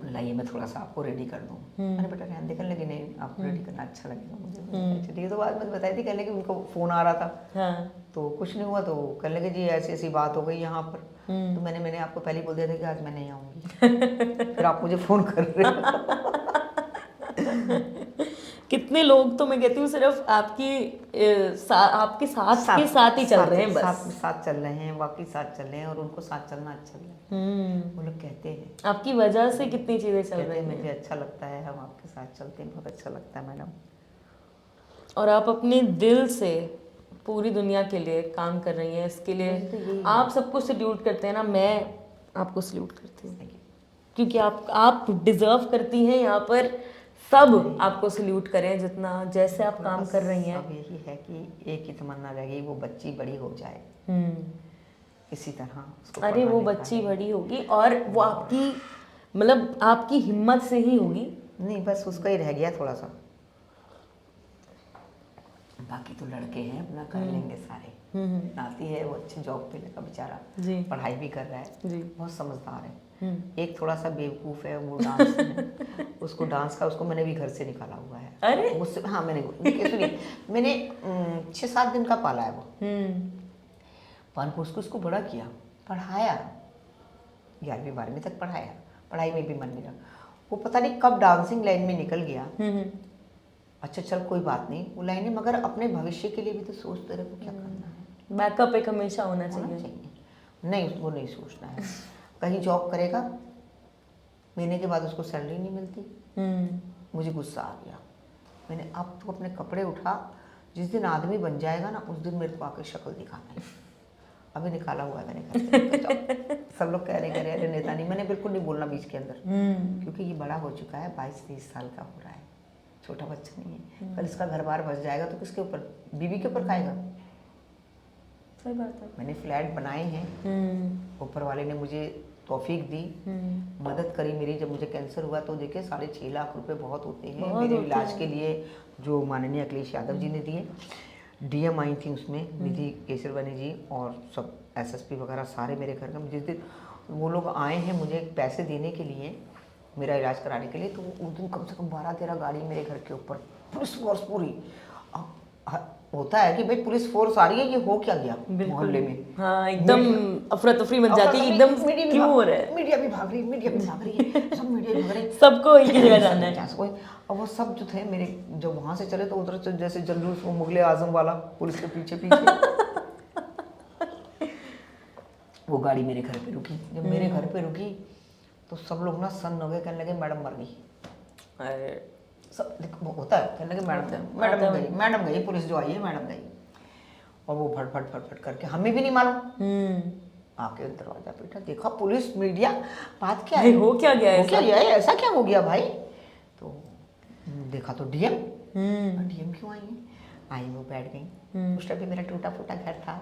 लाइए मैं थोड़ा सा आपको रेडी कर दूँ। मैंने बेटा ध्यान देखने लगी नहीं आपको रेडी करना अच्छा लगेगा मुझे। अच्छा ठीक है। तो बाद में बताई थी, कहने लगी उनको फ़ोन आ रहा था। हाँ। तो कुछ नहीं हुआ, तो कहने लगे जी ऐसी ऐसी बात हो गई यहाँ पर। तो मैंने आपको पहले ही बोल दिया था कि आज मैं नहीं आऊँगी। फिर आप मुझे फ़ोन कर रहे हो। कितने लोग तो मैं कहती हूँ सिर्फ आपके साथ ही चल रहे हैं, बस साथ चल रहे हैं, वाकई साथ चल रहे हैं, और उनको साथ चलना अच्छा लगता है। वो लोग कहते हैं आपकी वजह से कितनी चीजें चल रही हैं। मुझे अच्छा लगता है, हम आपके साथ चलते हैं, बहुत अच्छा लगता है मैडम। और आप अपने दिल से पूरी दुनिया के लिए काम कर रही हैं, इसके लिए आप सबको सल्यूट करते हैं ना। मैं आपको सल्यूट करती हूँ क्योंकि आप डिजर्व करती हैं। यहाँ पर सब आपको सल्यूट करें जितना जैसे आप काम कर रही हैं। अब यही है कि एक ही तमन्ना रह गई, वो बच्ची बड़ी हो जाए इसी तरह उसको। अरे वो बच्ची बड़ी होगी और वो आपकी मतलब आपकी हिम्मत से ही होगी। नहीं बस उसका ही रह गया थोड़ा सा, बाकी तो लड़के हैं अपना कर लेंगे सारे। नाती है वो अच्छी जॉब पे लगा बेचारा, पढ़ाई भी कर रहा है, बहुत समझदार है। एक थोड़ा सा बेवकूफ़ है वो डांस में। उसको डांस का उसको मैंने भी घर से निकाला हुआ है। अरे मुझसे हाँ मैंने 6-7 दिन का पाला है वो। पाल पोस को उसको बड़ा किया, पढ़ाया 11वीं 12वीं तक पढ़ाया, पढ़ाई में भी मन नहीं लगा। वो पता नहीं कब डांसिंग लाइन में निकल गया। अच्छा चल कोई बात नहीं वो लाइनें, मगर अपने भविष्य के लिए भी तो सोच, तेरे को क्या करना है, बैकअप एक हमेशा होना होना चाहिए। चाहिए। नहीं उसको नहीं सोचना है। कहीं जॉब करेगा, महीने के बाद उसको सैलरी नहीं मिलती, मुझे गुस्सा आ गया। मैंने अब तो अपने कपड़े उठा, जिस दिन आदमी बन जाएगा ना उस दिन मेरे को आके शक्ल दिखाना है। अभी निकाला हुआ है मैंने घर से, तो जाओ। सब लोग कह रहे अरे नेता नहीं, मैंने बिल्कुल नहीं बोलना बीच के अंदर, क्योंकि ये बड़ा हो चुका है, 22-23 साल का हो रहा है, छोटा बच्चा नहीं है। कल इसका घर बार बस जाएगा तो किसके ऊपर, बीवी के ऊपर खाएगा। सही बात है। मैंने फ्लैट बनाए हैं, ऊपर वाले ने मुझे तौफीक दी, मदद करी मेरी। जब मुझे कैंसर हुआ तो देखिए 6.5 लाख रुपए बहुत होते हैं मेरे इलाज के लिए, जो माननीय अखिलेश यादव जी ने दिए। डीएम आई थी उसमें, निधि केसरवानी जी, और सब एसएसपी वगैरह सारे मेरे घर का। जिस दिन वो लोग आए हैं मुझे पैसे देने के लिए, मेरा इलाज कराने के लिए, तो उस दिन कम से कम 12-13 गाड़ी मेरे घर के ऊपर, पुलिस फोर्स पूरी। अब होता है कि भाई पुलिस फोर्स आ रही है, ये हो क्या गया मोहल्ले में। हाँ, एकदम अफरा तफरी मच जाती है, एकदम क्यों हो रहा है। मीडिया भी भाग रही है, मीडिया भी भाग रही है, सब मीडिया भी भाग रही है, सबको एक ही जगह जाना है। और वो सब जो थे मेरे, जब वहां से चले तो उधर से जैसे जल्लूस वो मुगले आजम वाला पुलिस के पीछे पीछे। वो गाड़ी मेरे घर पे रुकी, जब मेरे घर पे रुकी तो सब लोग ना सन्न हो गए, कहने लगे मैडम मर गई। अरे सब होता है, कहने लगे मैडम गई, पुलिस जो आई है मैडम गई। और वो फट फट फट फट करके, हमें भी नहीं मालूम, आके दरवाजा पीटा, देखा पुलिस मीडिया, बात क्या है, हो क्या गया, हो क्या गया, ऐसा क्या हो गया भाई। तो देखा तो डीएम क्यों आई है, आई वो बैठ गई। उस टाइम पे मेरा टूटा फूटा घर था,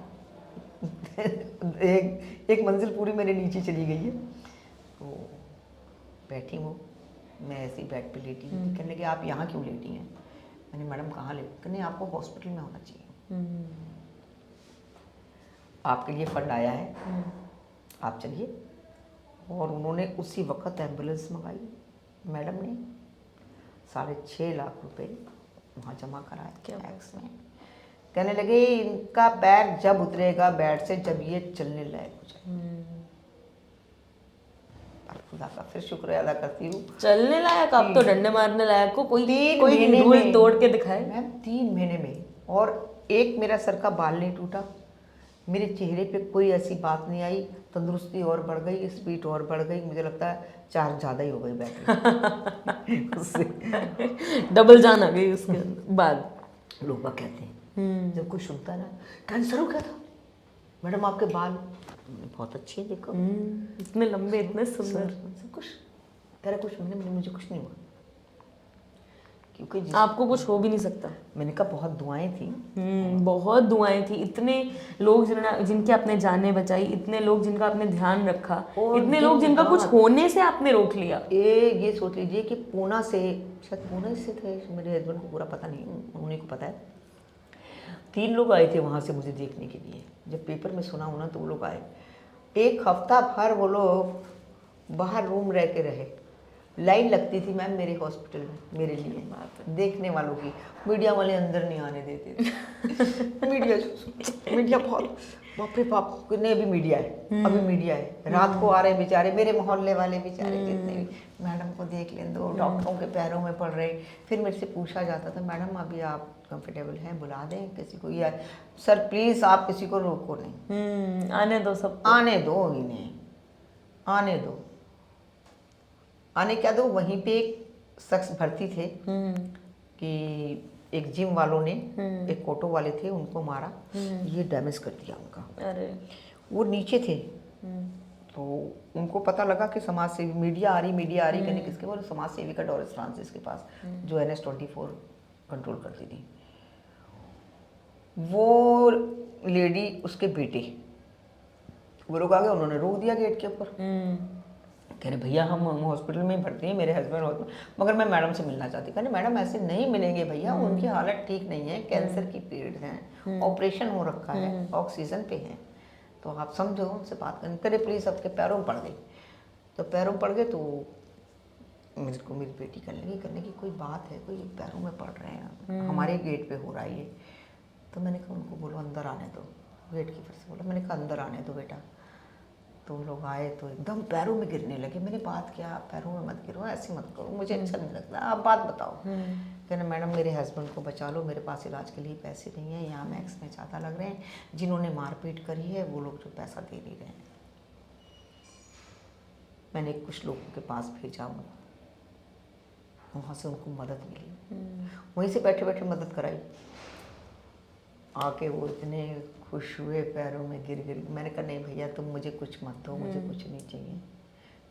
एक मंजिल पूरी मेरे नीचे चली गई है। तो बैठी हूँ मैं ऐसे ही बेड पे लेटी हुई थी। कहने लगे आप यहाँ क्यों लेटी हैं। मैंने मैडम कहाँ ले, कहने आपको हॉस्पिटल में होना चाहिए, आपके लिए फंड आया है, आप चलिए। और उन्होंने उसी वक्त एम्बुलेंस मंगाई, मैडम ने 6.5 लाख रुपए वहाँ जमा कराए टैक्स में। कहने लगे इनका पैर जब उतरेगा बेड से, जब ये चलने लायक हो जाए। खुदा का फिर शुक्र अदा करती हूँ, चलने लायक, आप तो डंडे मारने लायक को कोई रूल तोड़ के दिखाए। मैम 3 महीने में, और एक मेरा सर का बाल नहीं टूटा, मेरे चेहरे पे कोई ऐसी बात नहीं आई, तंदुरुस्ती और बढ़ गई, स्पीड और बढ़ गई, मुझे लगता है 4 ज़्यादा ही हो गई बैटरी उससे डबल जान आ गई उसके बाद। लोग कहते हैं जब कोई सुनता है ना, कैंसर हो गया था मैडम आपके बाल बहुत अच्छे हैं, देखो इतने लंबे, इतने सुंदर, सब कुछ तेरा कुछ, मैंने मुझे कुछ नहीं हुआ, क्योंकि आपको कुछ हो भी नहीं सकता। मैंने कहा बहुत दुआएं थी, बहुत दुआएं थी, इतने लोग जिनके आपने जानें बचाई, इतने लोग जिनका आपने ध्यान रखा, इतने लोग जिनका कुछ होने से आपने रोक लिया। ये सोच लीजिए कि पूना से, शायद पूना से थे, मेरे हस्बैंड को पूरा पता नहीं, उन्हीं को पता है, 3 लोग आए थे वहाँ से मुझे देखने के लिए। जब पेपर में सुना होना तो वो लोग आए, 1 हफ्ता भर वो लोग बाहर रूम रह के रहे, लाइन लगती थी मैम मेरे हॉस्पिटल में मेरे लिए देखने वालों की। मीडिया वाले अंदर नहीं आने देते थे। मीडिया बहुत, बाप रे बाप, नहीं अभी मीडिया है, अभी मीडिया है, रात को आ रहे बेचारे मेरे मोहल्ले वाले बेचारे, जितने भी, मैडम को देख लें दो, डॉक्टरों के पैरों में पड़ रहे। फिर मेरे से पूछा जाता था मैडम अभी आप कंफर्टेबल हैं, बुला दें किसी को, या सर प्लीज आप किसी को रोको नहीं, आने दो, सब आने दो, इन्हें आने दो, आने क्या दो। वहीं पे एक शख्स भर्ती थे कि एक जिम वालों ने, एक ऑटो वाले थे, उनको मारा, ये डैमेज कर दिया उनका। अरे वो नीचे थे, तो उनको पता लगा कि समाज सेवी, मीडिया आ रही कहने किसके, वो समाज सेविका डोरिस फ्रांसिस के पास, जो NS-24 कंट्रोल करती थी। वो लेडी, उसके बेटे, वो लोग आ गए, उन्होंने रोक दिया गेट के ऊपर, कह रहे भैया हम हॉस्पिटल में भर्ती हैं, मेरे हस्बैंड हॉस्पिटल, मगर मैं मैडम से मिलना चाहती। कहने मैडम ऐसे नहीं मिलेंगे भैया, उनकी हालत ठीक नहीं है, कैंसर की पीड़ित हैं, ऑपरेशन हो रखा है, ऑक्सीजन पे हैं, तो आप समझो उनसे बात करनी। करे प्लीज़, आपके पैरों में पड़ गई। तो पैरों में पड़ गए तो मेरे को मेरी बेटी करने की कोई बात है, कोई पैरों में पड़ रहे हैं, हमारे गेट पे हो रहा है ये। तो मैंने कहा उनको बोलो अंदर आने दो, गेट कीपर से बोला, मैंने कहा अंदर आने दो बेटा। तो वो लोग आए तो एकदम पैरों में गिरने लगे। मैंने बात किया, आप पैरों में मत गिरो, ऐसे मत करो, मुझे अच्छा नहीं लगता, आप बात बताओ। कहना मैडम मेरे हस्बैंड को बचा लो, मेरे पास इलाज के लिए पैसे नहीं है, यहाँ मैक्स में ज़्यादा लग रहे हैं, जिन्होंने मारपीट करी है वो लोग जो पैसा दे नहीं रहे हैं। मैंने कुछ लोगों के पास भेजा, वहाँ से उनको मदद मिली, वहीं से बैठे बैठे मदद कराई। आके वो इतने खुश हुए, पैरों में गिर गिर। मैंने कहा नहीं भैया तुम मुझे कुछ मत दो, मुझे कुछ नहीं चाहिए।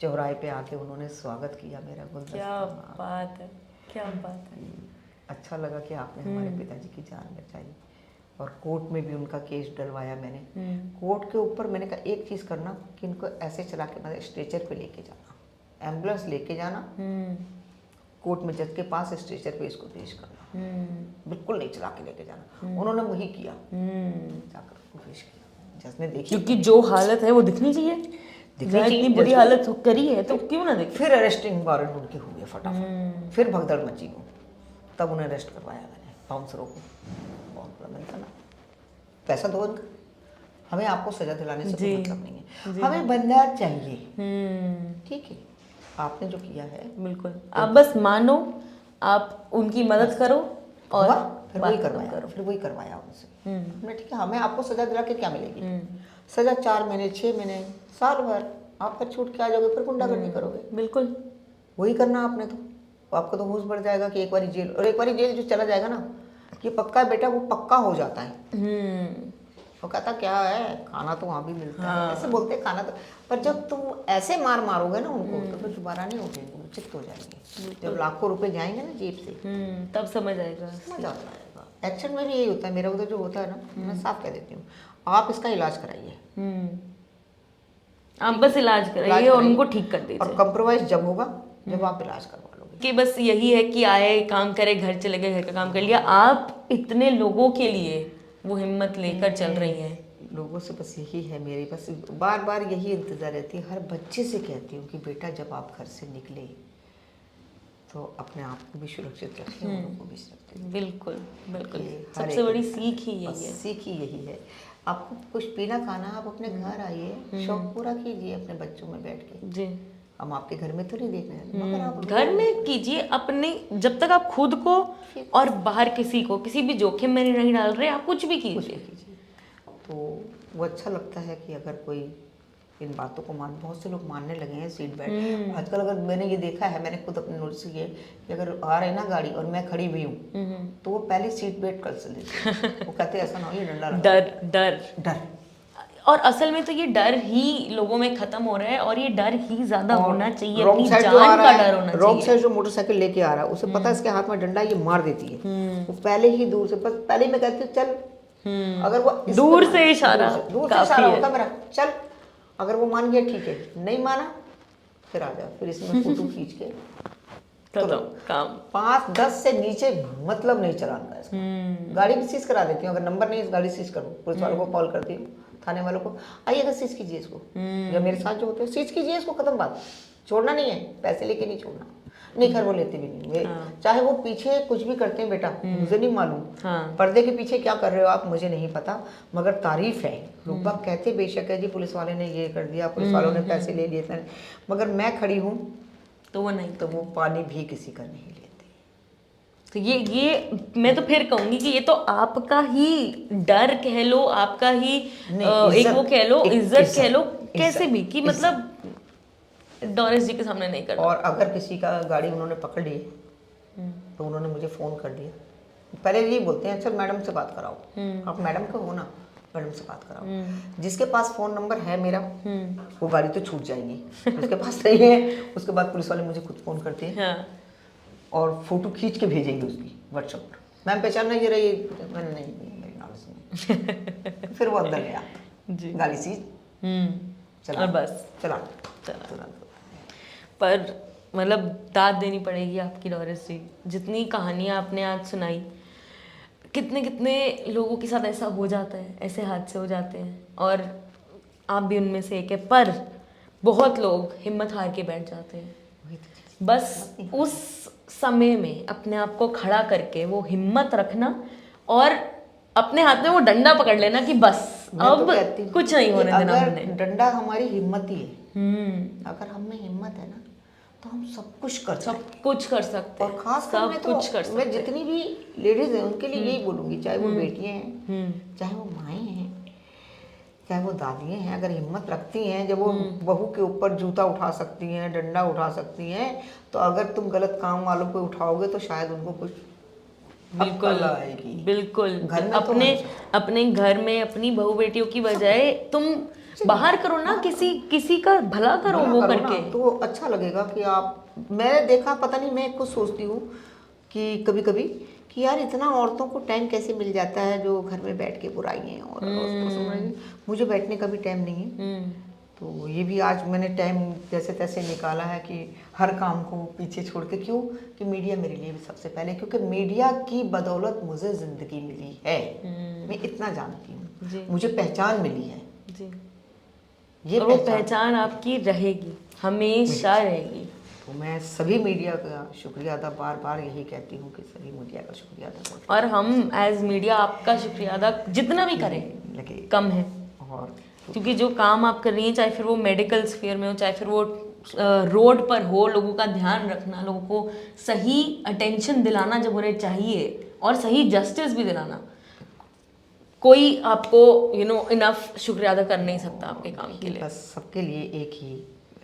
चौराहे पे आके उन्होंने स्वागत किया मेरा, गुलदस्ता। क्या बात है, क्या बात है। अच्छा लगा कि आपने हमारे पिताजी की जान बचाई। और कोर्ट में भी उनका केस डलवाया मैंने। कोर्ट के ऊपर मैंने कहा एक चीज़ करना कि इनको ऐसे चला के मतलब स्ट्रेचर पे लेके जाना, एम्बुलेंस लेके जाना, कोर्ट में जज के पास स्ट्रेचर पे इसको पेश करना, बिल्कुल नहीं चला के लेके जाना। उन्होंने वही किया, जाकर उसको पेश किया। जज ने देखी, क्योंकि जो हालत है वो दिखनी चाहिए, इतनी बुरी हालत करी है तो क्यों ना देखे। फिर अरेस्टिंग वारंट उनके हुए फटाफट, फिर भगदड़ मची को, तब उन्हें अरेस्ट करवाया मैंने, बाउंसरों को। बहुत बड़ा मिलता ना, पैसा दो उनका, हमें आपको सजा दिलाने से कोई मतलब नहीं है, हमें बंदा चाहिए। ठीक है, आपने जो किया है बिल्कुल, आप बस मानो, आप उनकी मदद करो और फिर वही करवाया उनसे। हमने ठीक है, हमें आपको सजा दिला के क्या मिलेगी? सजा 4 महीने, 6 महीने, साल भर। आप फिर छूट के आ जाओगे, फिर गुंडागर्दी करोगे। बिल्कुल वही करना आपने तो आपका तो होश बढ़ जाएगा कि एक बारी जेल, और एक बारी जेल जो चला जाएगा ना, ये पक्का है बेटा, वो पक्का हो जाता है। वो कहता क्या है, खाना तो वहाँ भी मिलता है, ऐसे बोलते हैं खाना तो, पर जब तुम ऐसे मारोगे ना उनको तो फिर दोबारा नहीं उठेंगे, वो चित्त हो जाएंगे। जब लाखों रुपए जाएंगे ना जेब से, तब समझ आएगा। समझ आ जाएगा। एक्शन में भी यही होता है, मेरा उधर जो होता है ना, मैं साफ कह देती हूँ, आप इसका इलाज कराइए, आप बस इलाज कराइए और उनको ठीक कर दीजिए। और कंप्रोमाइज जब होगा जब आप इलाज करवा लोगे। कि बस यही है कि आए, काम करे, घर चले गए, घर का काम कर लिया। आप इतने लोगों के लिए वो हिम्मत लेकर चल रही हैं। लोगों से बस यही है मेरी, बस बार बार यही इंतज़ार रहती है, हर बच्चे से कहती हूँ कि बेटा जब आप घर से निकले तो अपने आप को भी सुरक्षित रखें, उनको भी सुरक्षित। बिल्कुल बिल्कुल, सबसे बड़ी सीख ही यही है। सीख ही यही है। आपको कुछ पीना खाना, आप अपने घर आइए, शौक पूरा कीजिए अपने बच्चों में बैठ के। जी, हम आपके घर में तो नहीं देखने हैं, मगर आप घर में कीजिए अपने, जब तक आप खुद को और बाहर किसी को किसी भी जोखिम में नहीं डाल रहे, आप कुछ भी कीजिए। तो वो अच्छा लगता है कि अगर कोई इन बातों को बहुत से लोग मानने लगे हैं सीट बेल्ट। आजकल अगर मैंने ये देखा है, मैंने खुद अपने नोटिस किया कि अगर आ रहे ना गाड़ी और मैं खड़ी हुई हूँ तो वो पहले सीट बेल्ट कर लेते हैं। वो कहते हैं ऐसा ना हो, ये डंडा डर डर डर। और असल में तो ये डर ही लोगों में खत्म हो रहा है, और ये डर ही ज्यादा होना चाहिए, रॉन्ग अपनी साइड जान जो आ रहा का डर होना है, चाहिए। रॉन्ग साइड जो मोटरसाइकिल लेके आ रहा है, उसे पता है इसके हाथ में डंडा, ये मार देती है। वो पहले ही दूर से, बस पहले ही मैं कहती हूँ चल, अगर वो दूर से इशारा होता मेरा, चल। अगर वो मान गया ठीक है, नहीं माना फिर आ जाओ, फिर इसमें फोटो खींच के खत्म काम। 5-10 से नीचे मतलब नहीं चलाना है इसका। गाड़ी भी सीज करा देती हूँ, अगर नंबर नहीं है गाड़ी सीज करो, पुलिस वालों को कॉल करती हूँ, थाने वालों को, आइएगा सीज कीजिए इसको। या मेरे साथ जो होते हैं सीज कीजिए इसको, खत्म बात, छोड़ना नहीं है, पैसे लेके नहीं छोड़ना। नहीं, खैर वो लेते भी नहीं। चाहे वो पीछे कुछ भी करते हैं बेटा, मुझे नहीं मालूम पर्दे के पीछे क्या कर रहे हो आप, मुझे नहीं पता, मगर तारीफ है। लोग बाग कहते बेशक है जी पुलिस वाले ने ये कर दिया, पुलिस वालों ने पैसे ले लिए, मगर मैं खड़ी हूँ तो वो नहीं, तो वो पानी भी किसी का नहीं लेते। तो ये मैं तो फिर कहूंगी कि ये तो आपका ही डर कह लो, आपका ही एक वो कह लो, इज्जत कह लो, कैसे भी, कि मतलब डोरिस जी के सामने नहीं करना। और अगर किसी का गाड़ी उन्होंने पकड़ ली तो उन्होंने मुझे फ़ोन कर दिया, पहले यही बोलते हैं, अच्छा मैडम से बात कराओ, आप मैडम का हो ना, मैडम से बात कराओ। जिसके पास फ़ोन नंबर है मेरा, वो गाड़ी तो छूट जाएगी, उसके पास नहीं है, उसके बाद पुलिस वाले मुझे खुद फ़ोन करते हैं और फोटो खींच के भेजेंगे उसकी व्हाट्सएप पर, मैम पहचान नहीं रही, मैंने नहीं मेरी नॉलेज में। फिर वो अंदर गया, गाड़ी सीज, चला और बस चला। पर मतलब दाद देनी पड़ेगी आपकी डोरिस जी, जितनी कहानियाँ आपने आज सुनाई, कितने कितने लोगों के साथ ऐसा हो जाता है, ऐसे हादसे हो जाते हैं, और आप भी उनमें से एक है। पर बहुत लोग हिम्मत हार के बैठ जाते हैं। बस उस समय में अपने आप को खड़ा करके वो हिम्मत रखना और अपने हाथ में वो डंडा पकड़ लेना कि बस मैं तो अब कहती हूँ कुछ नहीं कि होने देना अगर हमने। डंडा हमारी हिम्मत ही है, हम्म, अगर हम में हिम्मत है ना तो हम सब कुछ कर सकते सब कुछ कर सकते हैं। हैं, और खास कर सब मैं कुछ कर तो सकते मैं हैं। जितनी भी लेडीज हैं उनके लिए यही बोलूंगी, चाहे वो बेटियां हैं, चाहे वो माएँ हैं, चाहे वो दादियाँ हैं, अगर हिम्मत रखती हैं, जब वो बहू के ऊपर जूता उठा सकती हैं, डंडा उठा सकती हैं, तो अगर तुम गलत काम वालों को उठाओगे तो शायद उनको कुछ बिल्कुल अक्ल आएगी। बिल्कुल। घर में तो अपने हमेशा अपने घर में अपनी बहू बेटियों की बजाय तुम बाहर करो ना, किसी का भला करो भला वो करो करके। ना, तो अच्छा लगेगा कि आप, मैंने देखा, पता नहीं, मैं खुद सोचती हूँ कि कभी कभी कि यार इतना औरतों को टाइम कैसे मिल जाता है जो घर में बैठ के बुराइयाँ और सुन रही हैं। मुझे बैठने का भी टाइम नहीं है, तो ये भी आज मैंने टाइम जैसे तैसे निकाला है कि हर काम को पीछे छोड़ के, क्यों कि मीडिया मेरे लिए भी सबसे पहले, क्योंकि मीडिया की बदौलत मुझे ज़िंदगी मिली है, मैं इतना जानती जी। हूँ, मुझे पहचान मिली है। जी। ये और वो पहचान आपकी रहेगी, हमेशा रहेगी। तो मैं सभी मीडिया का शुक्रिया अदा, बार बार यही कहती हूँ कि सभी मीडिया का शुक्रिया अदा करती और हम एज मीडिया आपका शुक्रिया अदा जितना भी करें लगे। कम है, और क्योंकि जो काम आप कर रही हैं, चाहे फिर वो मेडिकल स्फीयर में हो, चाहे फिर वो रोड पर हो, लोगों का ध्यान रखना, लोगों को सही अटेंशन दिलाना जब उन्हें चाहिए, और सही जस्टिस भी दिलाना, कोई आपको इनफ शुक्रिया अदा कर नहीं सकता आपके काम के लिए। बस सबके लिए एक ही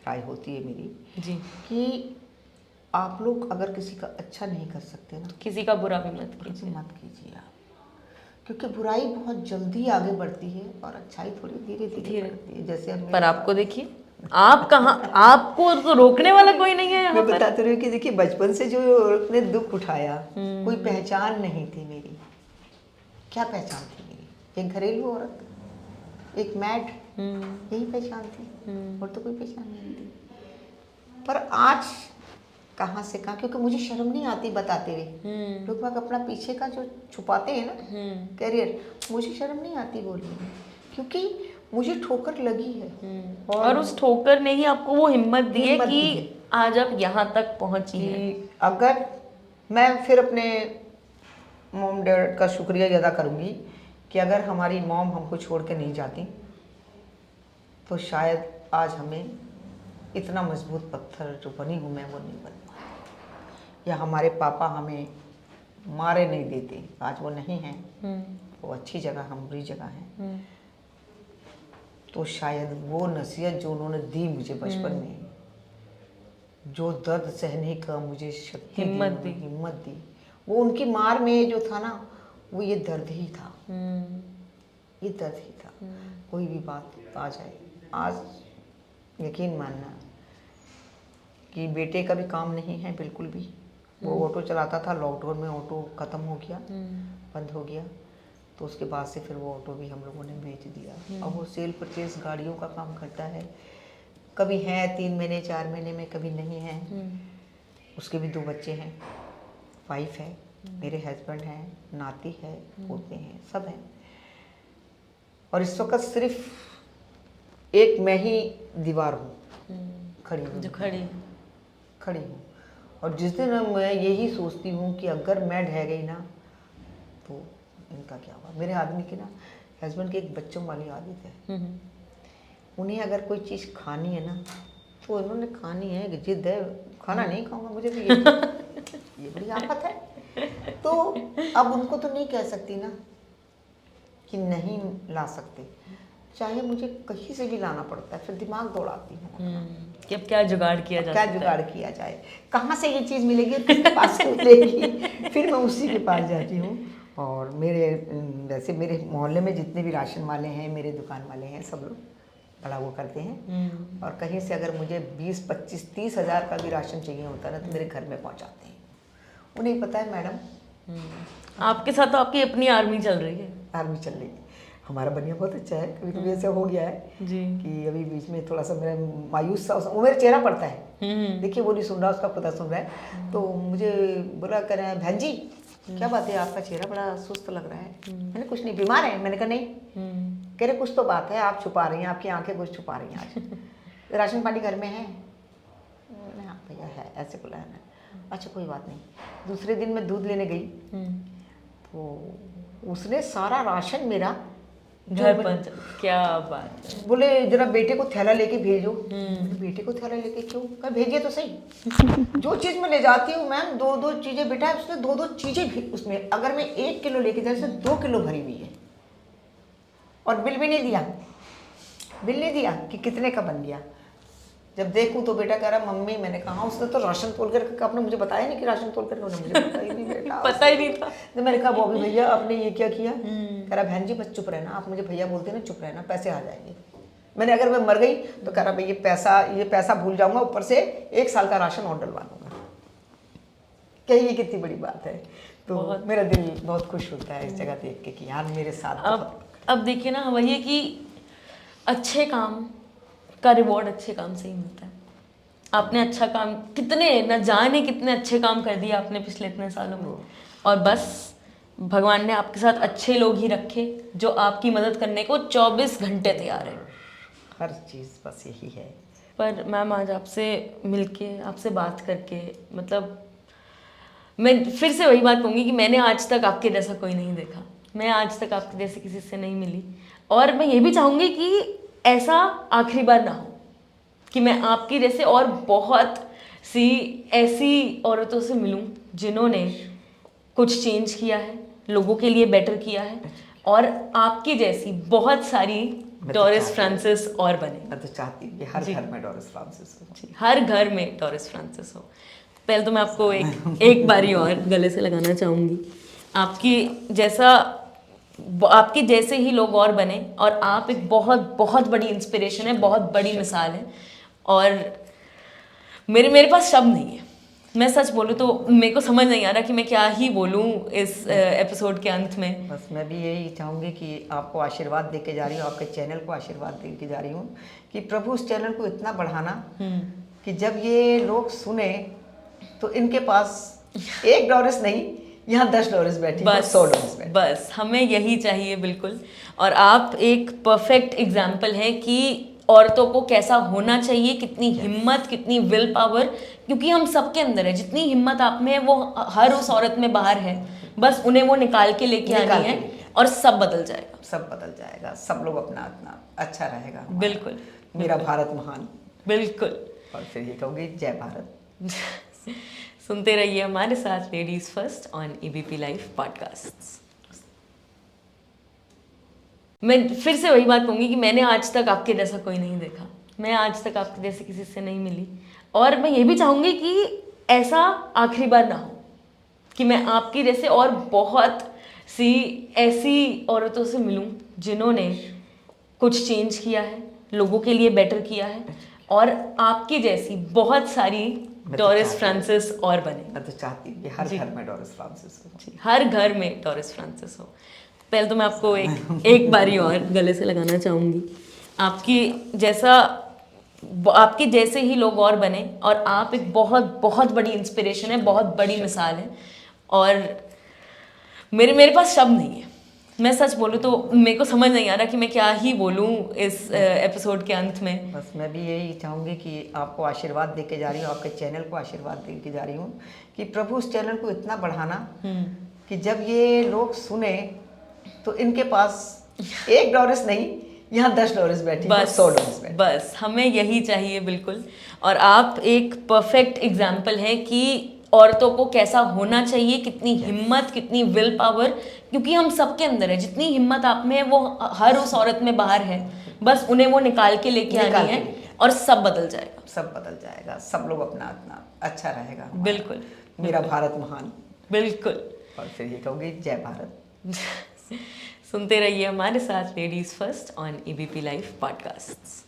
राय होती है मेरी जी। कि आप लोग अगर किसी का अच्छा नहीं कर सकते ना, किसी का बुरा भी मत तो कीजिए। मत कीजिए आप, क्योंकि बुराई बहुत जल्दी आगे बढ़ती है और अच्छाई थोड़ी धीरे धीरे बढ़ती है। जैसे अब पर आपको देखिए, आप कहाँ, आपको तो रोकने वाला कोई नहीं है यहाँ मैं पर। बताती रही हूँ कि देखिए, बचपन से जो औरत ने दुख उठाया, कोई पहचान नहीं थी मेरी। क्या पहचान थी मेरी? एक घरेलू औरत, एक मैड, यही पहचान थी, और तो कोई पहचान नहीं थी। पर आज कहाँ से कहाँ, क्योंकि मुझे शर्म नहीं आती बताते हुए। लोग बाग अपना पीछे का जो छुपाते हैं ना करियर, मुझे शर्म नहीं आती बोलने में, क्योंकि मुझे ठोकर लगी है। और उस ठोकर ने ही आपको वो हिम्मत दी है हिम्मत कि दी है। आज आप यहाँ तक पहुँची हैं। कि अगर मैं फिर अपने मॉम डैड का शुक्रिया अदा करूँगी कि अगर हमारी मॉम हमको छोड़ के नहीं जाती तो शायद आज हमें इतना मजबूत पत्थर जो बनी हूँ मैं वो नहीं बन पाती, या हमारे पापा हमें मारे नहीं देते, आज वो नहीं हैं, वो अच्छी जगह, हम बुरी जगह हैं, तो शायद वो नसीहत जो उन्होंने दी मुझे बचपन में, जो दर्द सहने का मुझे शक्ति हिम्मत दी, वो उनकी मार में जो था ना, वो ये दर्द ही था, ये दर्द ही था। कोई भी बात आ जाए, आज यकीन मानना कि बेटे का भी काम नहीं है बिल्कुल भी। वो ऑटो चलाता था, लॉकडाउन में ऑटो ख़त्म हो गया, बंद हो गया, तो उसके बाद से फिर वो ऑटो भी हम लोगों ने बेच दिया। अब वो सेल परचेज गाड़ियों का काम करता है, कभी है 3 महीने 4 महीने में, कभी नहीं है। उसके भी 2 बच्चे हैं, वाइफ है, मेरे हस्बैंड हैं, नाती है, पोते हैं, सब हैं। और इस वक्त सिर्फ एक मैं ही दीवार हूँ, खड़ी हूँ, जो खड़ी हूँ। और जिस दिन मैं यही सोचती हूँ कि अगर मैं ढह गई ना तो इनका क्या हुआ। मेरे आदमी की ना, हस्बैंड की एक बच्चों वाली आदत है, उन्हें अगर कोई चीज़ खानी है ना तो उन्होंने खानी है, कि जिद है, खाना नहीं खाऊंगा मुझे तो ये बड़ी आफत है। तो अब उनको तो नहीं कह सकती ना कि नहीं ला सकते, चाहे मुझे कहीं से भी लाना पड़ता है, फिर दिमाग दौड़ाती हूँ कि अब क्या जुगाड़ किया जा क्या जुगाड़ किया जाए, कहाँ से ये चीज़ मिलेगी, किसके पास से मिलेगी, फिर मैं उसी के पास जाती हूँ। और मेरे वैसे मेरे मोहल्ले में जितने भी राशन वाले हैं, मेरे दुकान वाले हैं, सब लोग बड़ा वो करते हैं। और कहीं से अगर मुझे 20, 25, 30 हज़ार का भी राशन चाहिए होता है ना, तो मेरे घर में पहुँचाते हैं। उन्हें पता है मैडम, आपके साथ तो आपकी अपनी आर्मी चल रही है। आर्मी चल रही है, हमारा बनिया बहुत अच्छा है। कभी कभी ऐसा हो गया है जी कि अभी बीच में थोड़ा सा मेरा मायूस सा, वो मेरा चेहरा पड़ता है, देखिए वो नहीं सुन रहा, उसका खुदा सुन रहा है, तो मुझे बोला, कह रहे हैं बहन जी क्या बात है, आपका चेहरा बड़ा सुस्त लग रहा है। मैंने कुछ नहीं, बीमार है। मैंने कहा नहीं। कह रहे कुछ तो बात है, आप छुपा रही हैं, आपकी आंखें कुछ छुपा रही हैं आज। राशन पानी घर में है? हाँ भैया है, ऐसे बोला है ना। अच्छा कोई बात नहीं। दूसरे दिन मैं दूध लेने गई तो उसने सारा राशन मेरा घर पहुंचा, क्या बात है। बोले जरा बेटे को थैला लेके भेजो। बेटे को थैला लेके क्यों? कहा भेजिए तो सही। जो चीज़ मैं ले जाती हूँ मैम, 2-2 चीज़ें, बेटा उसने 2-2 चीज़ें भी उसमें, अगर मैं 1 किलो लेके जाए उसमें 2 किलो भरी हुई है, और बिल भी नहीं दिया, बिल नहीं दिया कि कितने का बन गया। जब देखूं तो बेटा कह रहा मम्मी, मैंने कहा उसने तो राशन तोल कर, आपने मुझे बताया नहीं कि राशन तोल कर, उन्होंने मुझे पता ही नहीं बेटा। पता ही नहीं था। तो मैंने कहा बॉबी भैया आपने ये क्या किया? कह रहा बहन जी बस चुप रहना, आप मुझे भैया बोलते हैं ना, चुप रहना, पैसे आ जाएंगे। मैंने अगर मैं मर गई तो कह रहा भाई ये पैसा भूल जाऊंगा, ऊपर से 1 साल का राशन और डलवा दूंगा। क्या ये कितनी बड़ी बात है। तो मेरा दिल बहुत खुश होता है इस जगह देख के कि यार मेरे साथ। अब देखिए ना, वही है कि अच्छे काम का रिवॉर्ड अच्छे काम से ही मिलता है। आपने अच्छा काम, कितने न जाने कितने अच्छे काम कर दिए आपने पिछले इतने सालों में, और बस भगवान ने आपके साथ अच्छे लोग ही रखे जो आपकी मदद करने को 24 घंटे तैयार है। हर चीज़ बस यही है। पर मैम आज आपसे मिलके, आपसे बात करके, मतलब मैं फिर से वही बात कहूँगी कि मैंने आज तक आपके जैसा कोई नहीं देखा, मैं आज तक आपके जैसे किसी से नहीं मिली, और मैं ये भी चाहूँगी कि ऐसा आखिरी बार ना हो, कि मैं आपकी जैसे और बहुत सी ऐसी औरतों से मिलूं जिन्होंने कुछ चेंज किया है, लोगों के लिए बेटर किया है, और आपकी जैसी बहुत सारी डोरिस फ्रांसिस और बने। मैं तो चाहती हूँ कि हर घर में डोरिस फ्रांसिस हो। जी, हर घर में डोरिस फ्रांसिस हो। पहले तो मैं आपको एक बारी और गले से लगाना चाहूँगी। आपके जैसे ही लोग और बने, और आप एक बहुत बहुत बड़ी इंस्पिरेशन है, बहुत बड़ी मिसाल है, और मेरे पास शब्द नहीं है। मैं सच बोलूँ तो मेरे को समझ नहीं आ रहा कि मैं क्या ही बोलूँ इस एपिसोड के अंत में। बस मैं भी यही चाहूँगी कि आपको आशीर्वाद दे के जा रही हूँ, आपके चैनल को आशीर्वाद दे के जा रही हूँ कि प्रभु उस चैनल को इतना बढ़ाना कि जब ये लोग सुने तो इनके पास 1 डॉरिस नहीं, यहाँ 10 डॉरिस बैठी, बस 100 डॉरिस बैठी। बस हमें यही चाहिए, बिल्कुल। और आप एक परफेक्ट एग्जाम्पल हैं कि औरतों को कैसा होना चाहिए, कितनी हिम्मत, कितनी विल पावर, क्योंकि हम सबके अंदर है। जितनी हिम्मत आप में है वो हर उस औरत में बाहर है, बस उन्हें वो निकाल के लेके आनी है, और सब बदल जाएगा। सब बदल जाएगा, सब लोग अपना अपना अच्छा रहेगा। बिल्कुल, मेरा भारत महान। बिल्कुल। और फिर ये कहूँगी जय भारत। सुनते रहिए हमारे साथ ladies first on ABP live podcast. मैं फिर से वही बात कहूँगी कि मैंने आज तक आपके जैसा कोई नहीं देखा, मैं आज तक आपके जैसे किसी से नहीं मिली, और मैं ये भी चाहूँगी कि ऐसा आखिरी बार ना हो, कि मैं आपकी जैसे और बहुत सी ऐसी औरतों से मिलूं जिन्होंने कुछ चेंज किया है, लोगों के लिए बेटर किया है, और आपकी जैसी बहुत सारी डोरिस फ्रांसिस और बने। मैं तो चाहती हूँ कि हर घर में डोरिस फ्रांसिस हो। जी, हर घर में डोरिस फ्रांसिस हो। पहले तो मैं आपको एक बारी और गले से लगाना चाहूँगी। आपके जैसे ही लोग और बने, और आप एक बहुत बहुत बड़ी इंस्पिरेशन है, बहुत बड़ी मिसाल है, और मेरे पास शब्द नहीं है। मैं सच बोलूँ तो मेरे को समझ नहीं आ रहा कि मैं क्या ही बोलूँ इस एपिसोड के अंत में। बस मैं भी यही चाहूँगी कि आपको आशीर्वाद दे के जा रही हूँ, आपके चैनल को आशीर्वाद दे के जा रही हूँ कि प्रभु उस चैनल को इतना बढ़ाना कि जब ये लोग सुने तो इनके पास 1 डॉरिस नहीं, यहाँ 10 डॉरिस बैठी, बस 100 डॉरिस बैठी। बस हमें यही चाहिए, बिल्कुल। और आप एक परफेक्ट एग्जाम्पल हैं कि औरतों को कैसा होना चाहिए, कितनी हिम्मत, कितनी विल पावर, क्योंकि हम सबके अंदर है। जितनी हिम्मत आप में है वो हर उस औरत में बाहर है, बस उन्हें वो निकाल के लेके आनी है, और सब बदल जाएगा। सब बदल जाएगा, सब लोग अपना अपना अच्छा रहेगा। बिल्कुल। मेरा भारत महान। बिल्कुल। और फिर ये कहूँगी जय भारत। सुनते रहिए हमारे साथ ladies first on ABP live podcast.